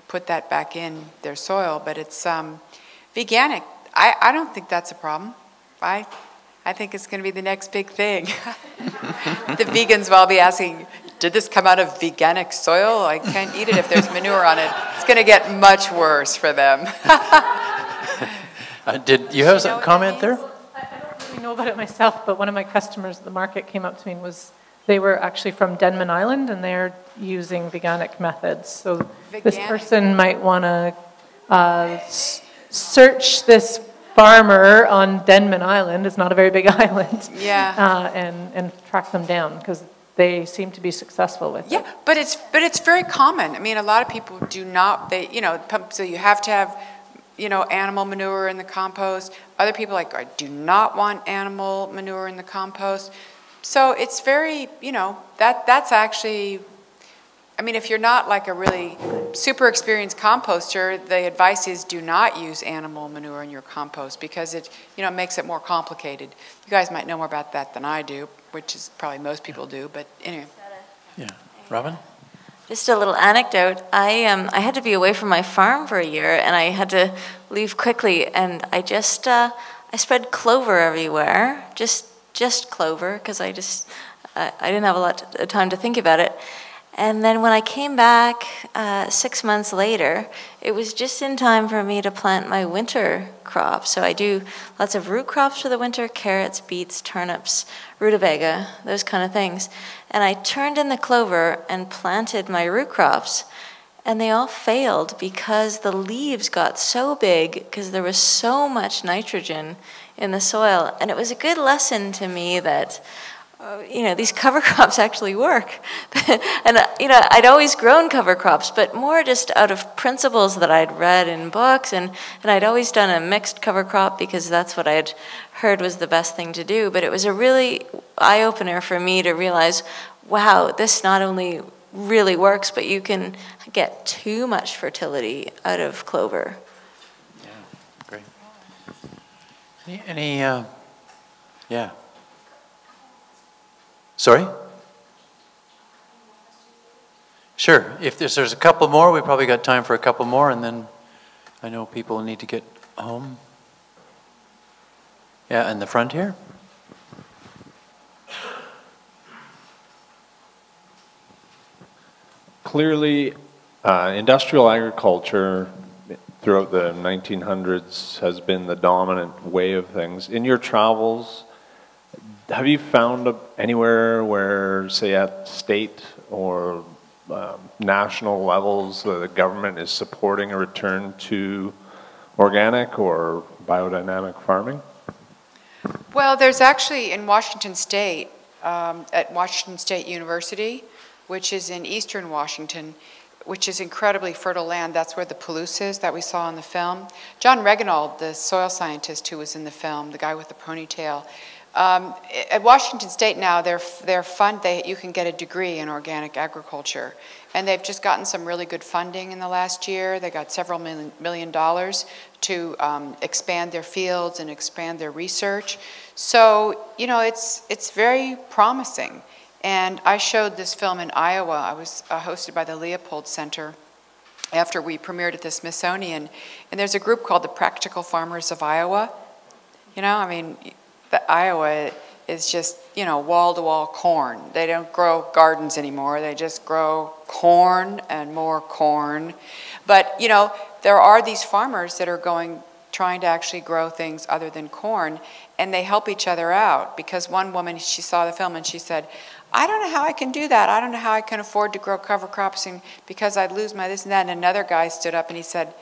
S3: put that back in their soil, but it's veganic. I don't think that's a problem. I think it's going to be the next big thing. The vegans will all be asking, did this come out of veganic soil? I can't eat it if there's manure on it. It's going to get much worse for them.
S2: Did you have some comment there?
S8: I don't really know about it myself, but one of my customers at the market came up to me and they were actually from Denman Island, and they're using veganic methods. So this person might want to search this farmer on Denman Island. It's not a very big island.
S3: Yeah.
S8: And track them down, because they seem to be successful with it.
S3: Yeah, but it's very common. I mean, a lot of people do not. So you have to have, animal manure in the compost. Other people I do not want animal manure in the compost. So it's very, that's actually, I mean, if you're not like a really super experienced composter, the advice is do not use animal manure in your compost, because it, makes it more complicated. You guys might know more about that than I do, which is probably most people do, but anyway.
S2: Yeah. Robin?
S4: Just a little anecdote. I had to be away from my farm for a year, and I had to leave quickly, and I just I spread clover everywhere, just clover, because I didn't have a lot of time to think about it. And then when I came back 6 months later, it was just in time for me to plant my winter crops. So I do lots of root crops for the winter: carrots, beets, turnips, rutabaga, those kind of things. And I turned in the clover and planted my root crops, and they all failed because the leaves got so big, because there was so much nitrogen in the soil. And it was a good lesson to me that, these cover crops actually work. And, I'd always grown cover crops, but more just out of principles that I'd read in books. And I'd always done a mixed cover crop because that's what I'd heard was the best thing to do. But it was a really eye-opener for me to realize, wow, this not only really works, but you can get too much fertility out of clover.
S2: Yeah, great. Any yeah. Sorry? Sure. If there's a couple more, we probably got time for a couple more, and then I know people need to get home. Yeah, in the front here.
S15: Clearly, industrial agriculture throughout the 1900s has been the dominant way of things. In your travels, have you found anywhere where, say at state or national levels, the government is supporting a return to organic or biodynamic farming?
S3: Well, there's actually in Washington State, at Washington State University, which is in eastern Washington, which is incredibly fertile land. That's where the Palouse is that we saw in the film. John Reginald, the soil scientist who was in the film, the guy with the ponytail, at Washington State now, you can get a degree in organic agriculture. And they've just gotten some really good funding in the last year. They got several million dollars to expand their fields and expand their research. So, it's very promising. And I showed this film in Iowa. I was hosted by the Leopold Center after we premiered at the Smithsonian. And there's a group called the Practical Farmers of Iowa. Iowa is just, wall-to-wall corn. They don't grow gardens anymore. They just grow corn and more corn. But, there are these farmers that are trying to actually grow things other than corn, and they help each other out. Because one woman, she saw the film and she said, I don't know how I can do that. I don't know how I can afford to grow cover crops because I'd lose my this and that. And another guy stood up and he said,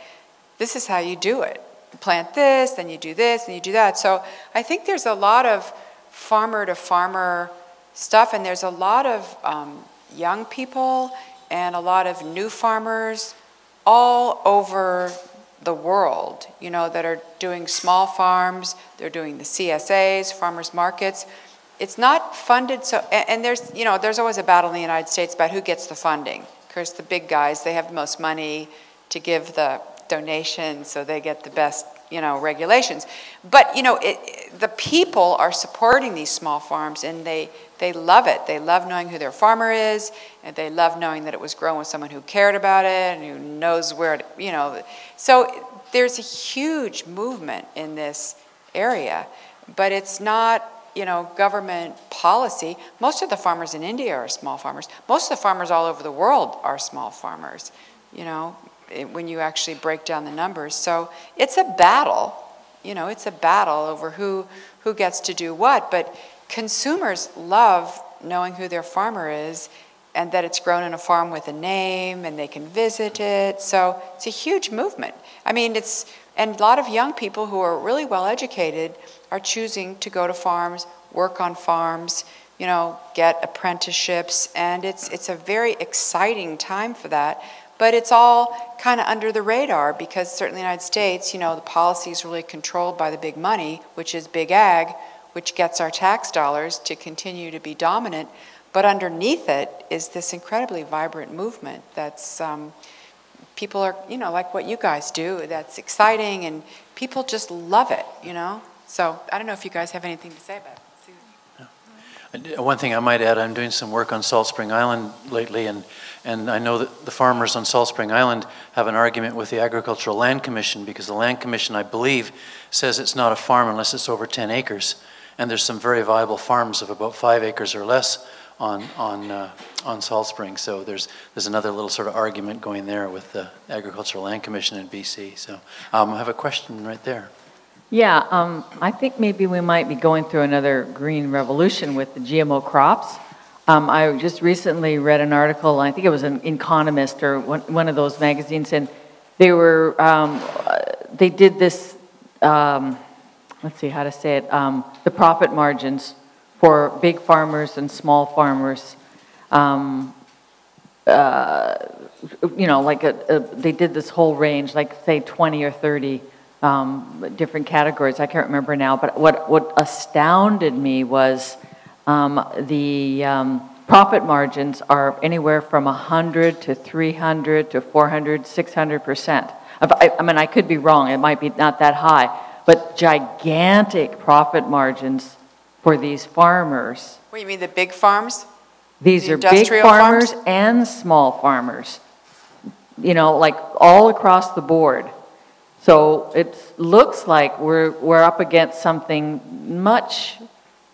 S3: this is how you do it. Plant this, then you do this, and you do that. So I think there's a lot of farmer-to-farmer stuff, and there's a lot of young people and a lot of new farmers all over the world, that are doing small farms. They're doing the CSAs, farmers markets. It's not funded, and there's always a battle in the United States about who gets the funding. Of course, the big guys, they have the most money to give the donations, so they get the best, regulations. But, the people are supporting these small farms, and they love it. They love knowing who their farmer is, and they love knowing that it was grown with someone who cared about it and who knows where, So there's a huge movement in this area, but it's not, government policy. Most of the farmers in India are small farmers. Most of the farmers all over the world are small farmers, when you actually break down the numbers. So it's a battle, it's a battle over who gets to do what, but consumers love knowing who their farmer is and that it's grown in a farm with a name and they can visit it. So it's a huge movement. And a lot of young people who are really well educated are choosing to go to farms, work on farms, get apprenticeships, and it's a very exciting time for that. But it's all kind of under the radar because certainly in the United States, the policy is really controlled by the big money, which is big ag, which gets our tax dollars to continue to be dominant. But underneath it is this incredibly vibrant movement that's, people are, like what you guys do, that's exciting, and people just love it, So I don't know if you guys have anything to say about it.
S2: One thing I might add, I'm doing some work on Salt Spring Island lately, and I know that the farmers on Salt Spring Island have an argument with the Agricultural Land Commission, because the Land Commission, I believe, says it's not a farm unless it's over 10 acres. And there's some very viable farms of about 5 acres or less on Salt Spring. So there's another little sort of argument going there with the Agricultural Land Commission in BC. So I have a question right there.
S16: Yeah, I think maybe we might be going through another green revolution with the GMO crops. I just recently read an article, I think it was an Economist or one of those magazines, and they did this, what let's see how to say it, the profit margins for big farmers and small farmers. You know, like they did this whole range, like say 20 or 30 different categories. I can't remember now, but what astounded me was the profit margins are anywhere from 100 to 300 to 400, 600%. I mean, I could be wrong. It might be not that high, but gigantic profit margins for these farmers.
S3: What, you mean the big farms?
S16: These are big farmers and small farmers, you know, like all across the board. So it looks like we're up against something much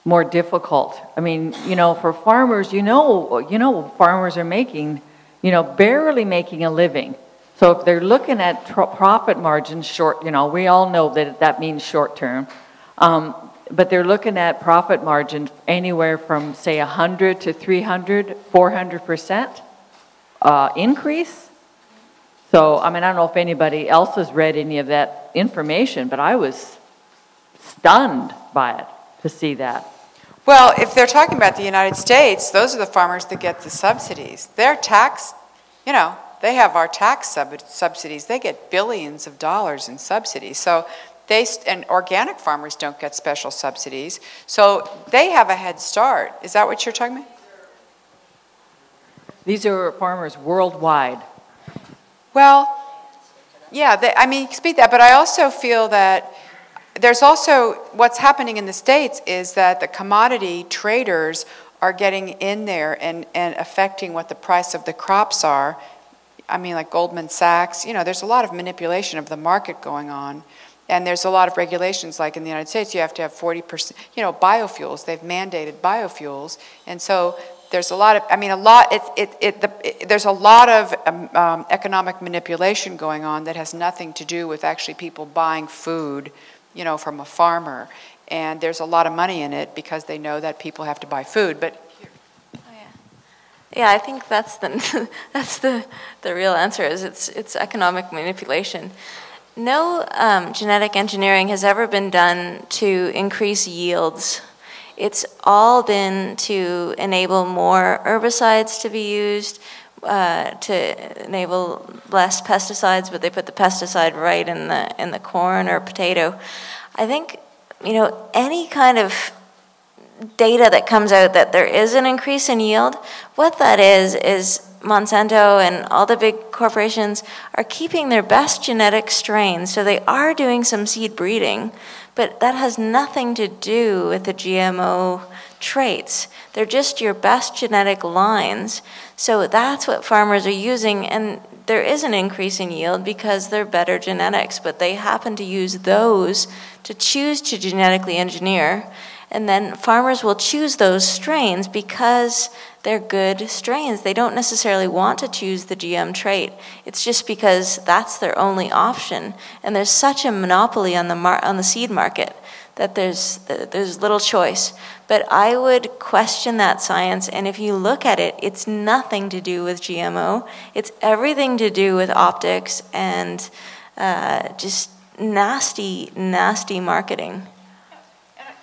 S16: more difficult. I mean, you know, for farmers, you know, farmers are making, you know, barely making a living. So if they're looking at profit margins short, you know, we all know that means short term. But they're looking at profit margins anywhere from, say, 100 to 300, 400% increase. So, I mean, I don't know if anybody else has read any of that information, but I was stunned by it to see that.
S3: Well, if they're talking about the United States, those are the farmers that get the subsidies. Their tax, you know, they have our tax subsidies. They get billions of dollars in subsidies. So and organic farmers don't get special subsidies. So they have a head start. Is that what you're talking about?
S16: These are farmers worldwide.
S3: Well, yeah, I mean, you can speak that, but I also feel that there's also, what's happening in the States is that the commodity traders are getting in there and affecting what the price of the crops are. I mean, like Goldman Sachs, you know, there's a lot of manipulation of the market going on. And there's a lot of regulations, like in the United States, you have to have 40%, you know, biofuels. They've mandated biofuels. And so there's a lot of, I mean, there's a lot of economic manipulation going on that has nothing to do with actually people buying food, you know, from a farmer. And there's a lot of money in it because they know that people have to buy food. But
S4: yeah, I think that's the real answer. Is it's economic manipulation. No genetic engineering has ever been done to increase yields. It's all been to enable more herbicides to be used, to enable less pesticides, but they put the pesticide right in the corn or potato. I think, you know, any kind of data that comes out that there is an increase in yield, what that is Monsanto and all the big corporations are keeping their best genetic strains, so they are doing some seed breeding, but that has nothing to do with the GMO traits. They're just your best genetic lines, so that's what farmers are using, and there is an increase in yield because they're better genetics, but they happen to use those to choose to genetically engineer, and then farmers will choose those strains because they're good strains. They don't necessarily want to choose the GM trait. It's just because that's their only option. And there's such a monopoly on the seed market that there's little choice. But I would question that science, and if you look at it, it's nothing to do with GMO. It's everything to do with optics and just nasty, nasty marketing.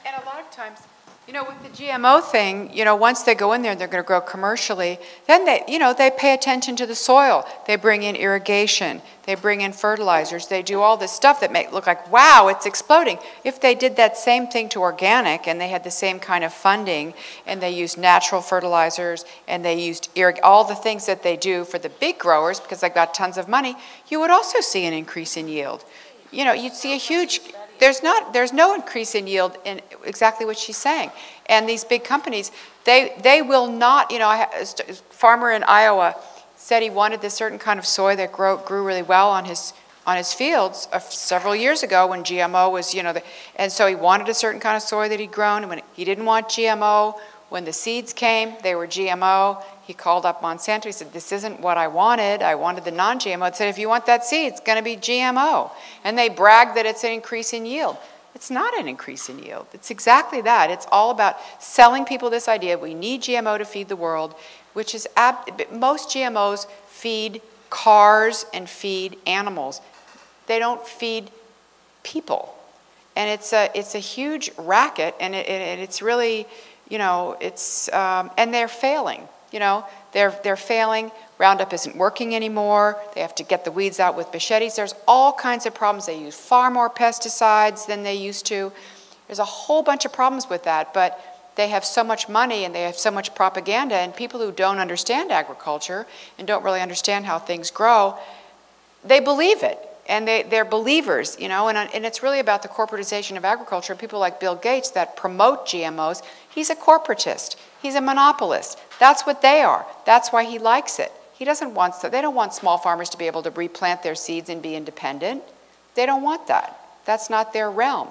S3: And a lot of times, you know, with the GMO thing, you know, once they go in there and they're going to grow commercially, then they pay attention to the soil. They bring in irrigation. They bring in fertilizers. They do all this stuff that make it look like, wow, it's exploding. If they did that same thing to organic and they had the same kind of funding and they used natural fertilizers and they used all the things that they do for the big growers because they've got tons of money, you would also see an increase in yield. You know, you'd see a huge... There's no increase in yield in exactly what she's saying. And these big companies, they will not, you know, a farmer in Iowa said he wanted this certain kind of soy that grew really well on his fields several years ago when GMO was, you know, and so he wanted a certain kind of soy that he'd grown, and when he didn't want GMO, when the seeds came, they were GMO. He called up Monsanto. He said, this isn't what I wanted. I wanted the non-GMO. It said, if you want that seed, it's going to be GMO. And they bragged that it's an increase in yield. It's not an increase in yield. It's exactly that. It's all about selling people this idea, we need GMO to feed the world, which is, most GMOs feed cars and feed animals. They don't feed people. And it's a huge racket, and it's really, you know, and they're failing, you know, they're failing. Roundup isn't working anymore. They have to get the weeds out with machetes. There's all kinds of problems. They use far more pesticides than they used to. There's a whole bunch of problems with that, but they have so much money and they have so much propaganda, and people who don't understand agriculture and don't really understand how things grow, they believe it. And they're believers, you know, and it's really about the corporatization of agriculture. People like Bill Gates that promote GMOs, he's a corporatist. He's a monopolist. That's what they are. That's why he likes it. He doesn't want, they don't want small farmers to be able to replant their seeds and be independent. They don't want that. That's not their realm.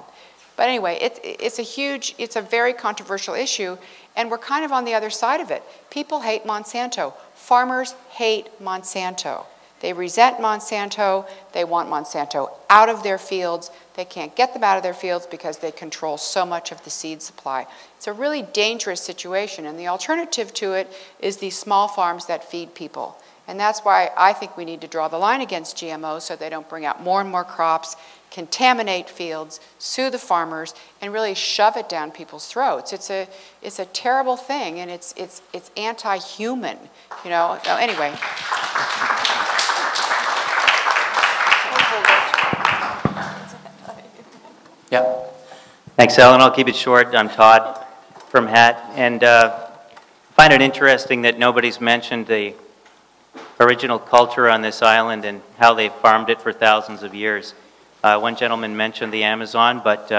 S3: But anyway, it's a very controversial issue, and we're kind of on the other side of it. People hate Monsanto. Farmers hate Monsanto. They resent Monsanto. They want Monsanto out of their fields. They can't get them out of their fields because they control so much of the seed supply. It's a really dangerous situation, and the alternative to it is these small farms that feed people. And that's why I think we need to draw the line against GMOs so they don't bring out more and more crops, contaminate fields, sue the farmers, and really shove it down people's throats. It's a terrible thing, and it's anti-human, you know. So anyway.
S17: Yeah. Thanks, Ellen. I'll keep it short. I'm Todd from HAT, and find it interesting that nobody's mentioned the original culture on this island and how they've farmed it for thousands of years. One gentleman mentioned the Amazon, but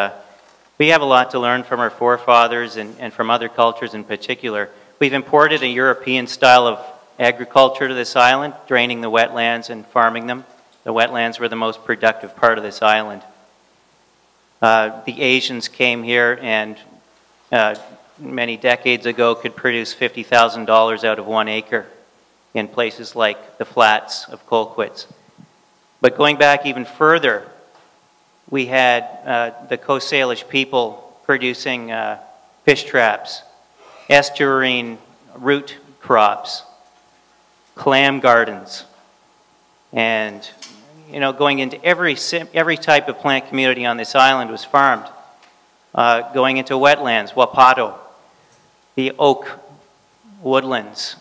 S17: we have a lot to learn from our forefathers and from other cultures in particular. We've imported a European style of agriculture to this island, draining the wetlands and farming them. The wetlands were the most productive part of this island. The Asians came here and many decades ago could produce $50,000 out of 1 acre in places like the flats of Colquitt's. But going back even further, we had the Coast Salish people producing fish traps, estuarine root crops, clam gardens, and you know, going into every type of plant community on this island was farmed. Going into wetlands, Wapato, the oak woodlands,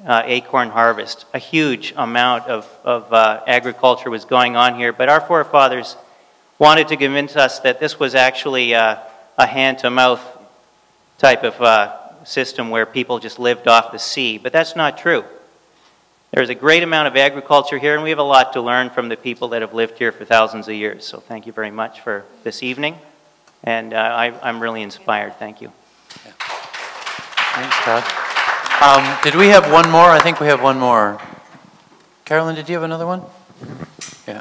S17: acorn harvest. A huge amount of agriculture was going on here, but our forefathers wanted to convince us that this was actually a hand-to-mouth type of system where people just lived off the sea, but that's not true. There's a great amount of agriculture here, and we have a lot to learn from the people that have lived here for thousands of years. So thank you very much for this evening, and I'm really inspired. Thank you.
S2: Yeah. Thanks, Todd. Did we have one more? I think we have one more. Carolyn, did you have another one? Yeah.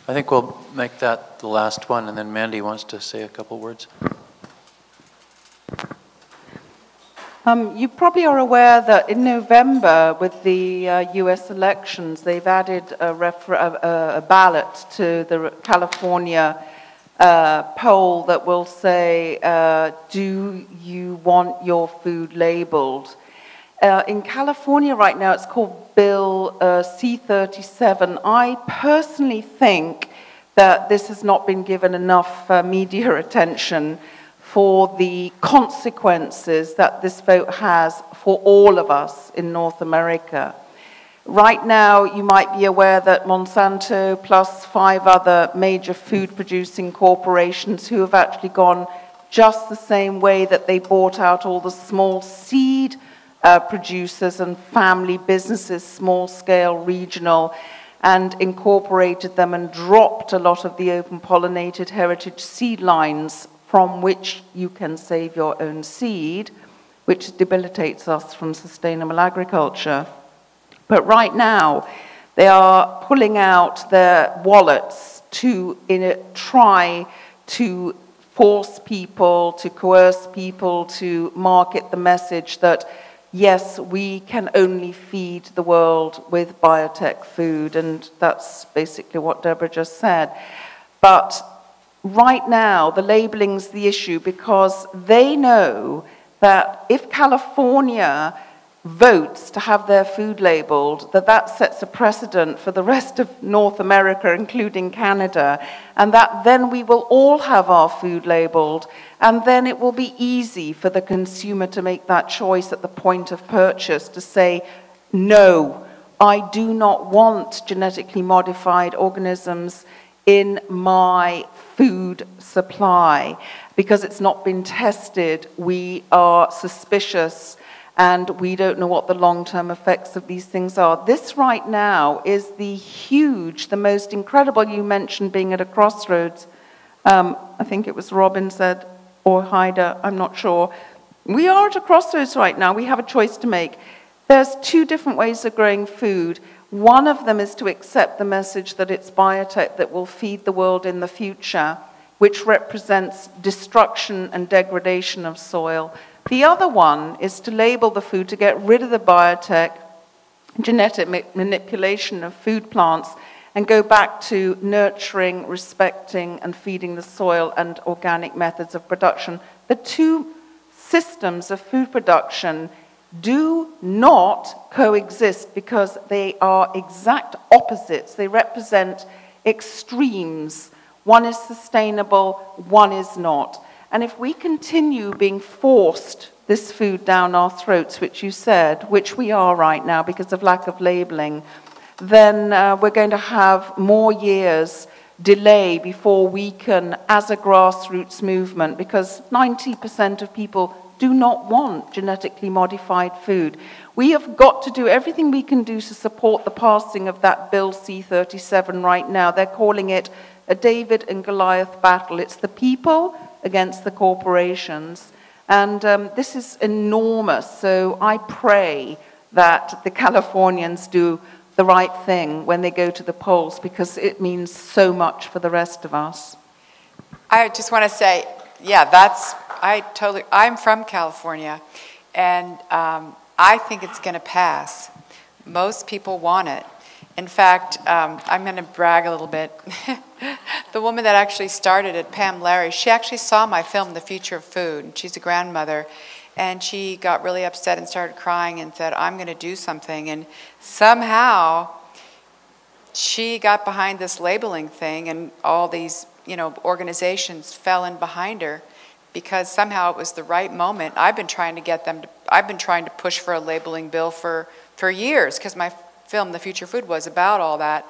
S2: I think we'll make that the last one, and then Mandy wants to say a couple words.
S5: You probably are aware that in November, with the US elections, they've added a ballot to the California poll that will say, do you want your food labeled? In California right now, it's called Bill C-37. I personally think that this has not been given enough media attention for the consequences that this vote has for all of us in North America. Right now, you might be aware that Monsanto plus 5 other major food-producing corporations who have actually gone just the same way that they bought out all the small seed producers and family businesses, small-scale, regional, and incorporated them and dropped a lot of the open-pollinated heritage seed lines from which you can save your own seed, which debilitates us from sustainable agriculture. But right now, they are pulling out their wallets to try to force people, to coerce people to market the message that, yes, we can only feed the world with biotech food, and that's basically what Deborah just said. But right now, the labeling's the issue because they know that if California
S9: votes to have their food labeled, that sets a precedent for the rest of North America, including Canada, and that then we will all have our food labeled, and then it will be easy for the consumer to make that choice at the point of purchase to say, no, I do not want genetically modified organisms in my food supply because it's not been tested. We are suspicious and we don't know what the long-term effects of these things are. This right now is the most incredible. You mentioned being at a crossroads. I think it was Robin said, or Haida, I'm not sure. We are at a crossroads right now. We have a choice to make. There's two different ways of growing food. One of them is to accept the message that it's biotech that will feed the world in the future, which represents destruction and degradation of soil. The other one is to label the food to get rid of the biotech, genetic manipulation of food plants, and go back to nurturing, respecting, and feeding the soil and organic methods of production. The two systems of food production do not coexist because they are exact opposites. They represent extremes. One is sustainable, one is not. And if we continue being forced this food down our throats, which you said, which we are right now because of lack of labeling, then we're going to have more years delay before we can, as a grassroots movement, because 90% of people do not want genetically modified food. We have got to do everything we can do to support the passing of that Bill C-37 right now. They're calling it a David and Goliath battle. It's the people against the corporations. And this is enormous. So I pray that the Californians do the right thing when they go to the polls, because it means so much for the rest of us.
S3: I just want to say, yeah, I'm from California, and I think it's going to pass. Most people want it. In fact, I'm going to brag a little bit. The woman that actually started it, Pam Larry, she actually saw my film, The Future of Food. She's a grandmother, and she got really upset and started crying and said, I'm going to do something. And somehow she got behind this labeling thing, and all these organizations fell in behind her, because somehow it was the right moment. I've been trying to push for a labeling bill for years, because my film, The Future Food, was about all that.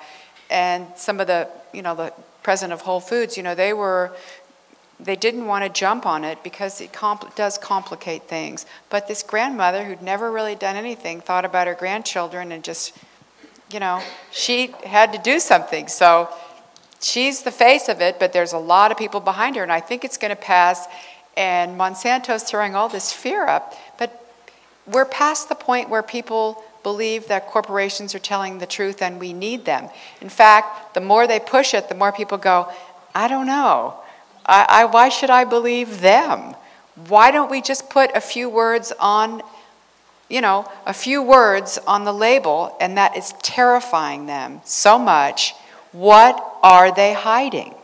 S3: And some of the president of Whole Foods, they didn't want to jump on it because it does complicate things. But this grandmother who'd never really done anything thought about her grandchildren and just, she had to do something. So she's the face of it, but there's a lot of people behind her, and I think it's going to pass. And Monsanto's throwing all this fear up, but we're past the point where people believe that corporations are telling the truth and we need them. In fact, the more they push it, the more people go, I don't know. Why should I believe them? Why don't we just put a few words on, a few words on the label, and that is terrifying them so much. What are they hiding?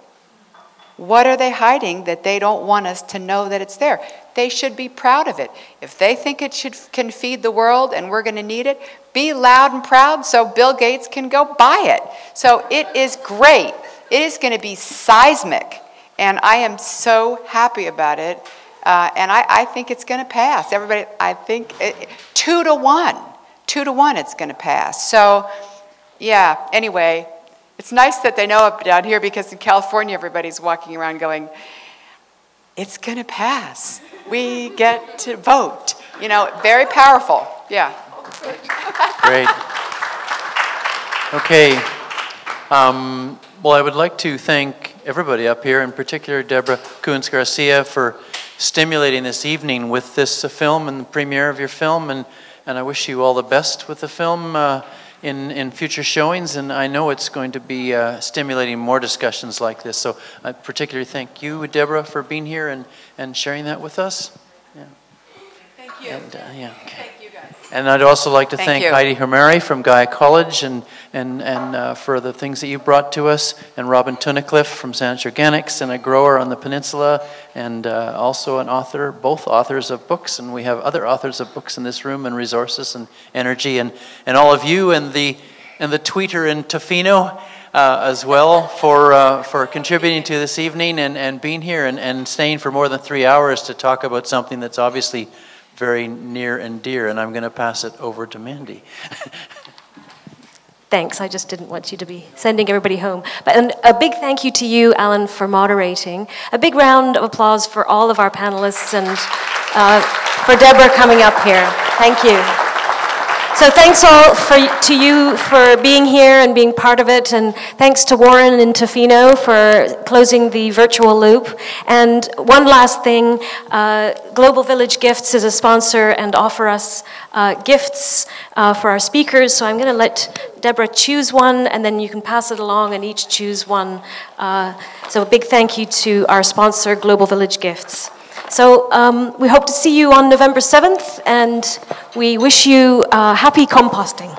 S3: What are they hiding that they don't want us to know that it's there? They should be proud of it. If they think it can feed the world and we're going to need it, be loud and proud so Bill Gates can go buy it. So it is great. It is going to be seismic, and I am so happy about it. And I think it's going to pass. Everybody, I think 2 to 1. 2 to 1 it's going to pass. So, yeah, anyway, it's nice that they know up down here, because in California everybody's walking around going, it's going to pass. We get to vote. Very powerful. Yeah.
S2: Great. Okay. Well, I would like to thank everybody up here, in particular Deborah Kuhns-Garcia, for stimulating this evening with this film and the premiere of your film, and I wish you all the best with the film in future showings, and I know it's going to be stimulating more discussions like this. So I particularly thank you, Deborah, for being here and sharing that with us. Yeah.
S3: Thank you.
S2: And, yeah, okay.
S3: Thank you guys.
S2: And I'd also like to thank
S3: you.
S2: Heidi Hermeri from Gaia College and for the things that you brought to us, and Robin Tunnicliffe from Saanich Organics, and a grower on the peninsula, and also an author, both authors of books, and we have other authors of books in this room, and resources and energy, and all of you, and the tweeter in Tofino as well for contributing to this evening and being here and staying for more than 3 hours to talk about something that's obviously very near and dear, and I'm going to pass it over to Mandy.
S1: Thanks, I just didn't want you to be sending everybody home. And a big thank you to you, Alan, for moderating. A big round of applause for all of our panelists and for Deborah coming up here. Thank you. So thanks all to you for being here and being part of it, and thanks to Warren and Tofino for closing the virtual loop. And one last thing, Global Village Gifts is a sponsor and offer us gifts for our speakers, so I'm going to let Deborah choose one, and then you can pass it along and each choose one. So a big thank you to our sponsor, Global Village Gifts. So we hope to see you on November 7th, and we wish you happy composting.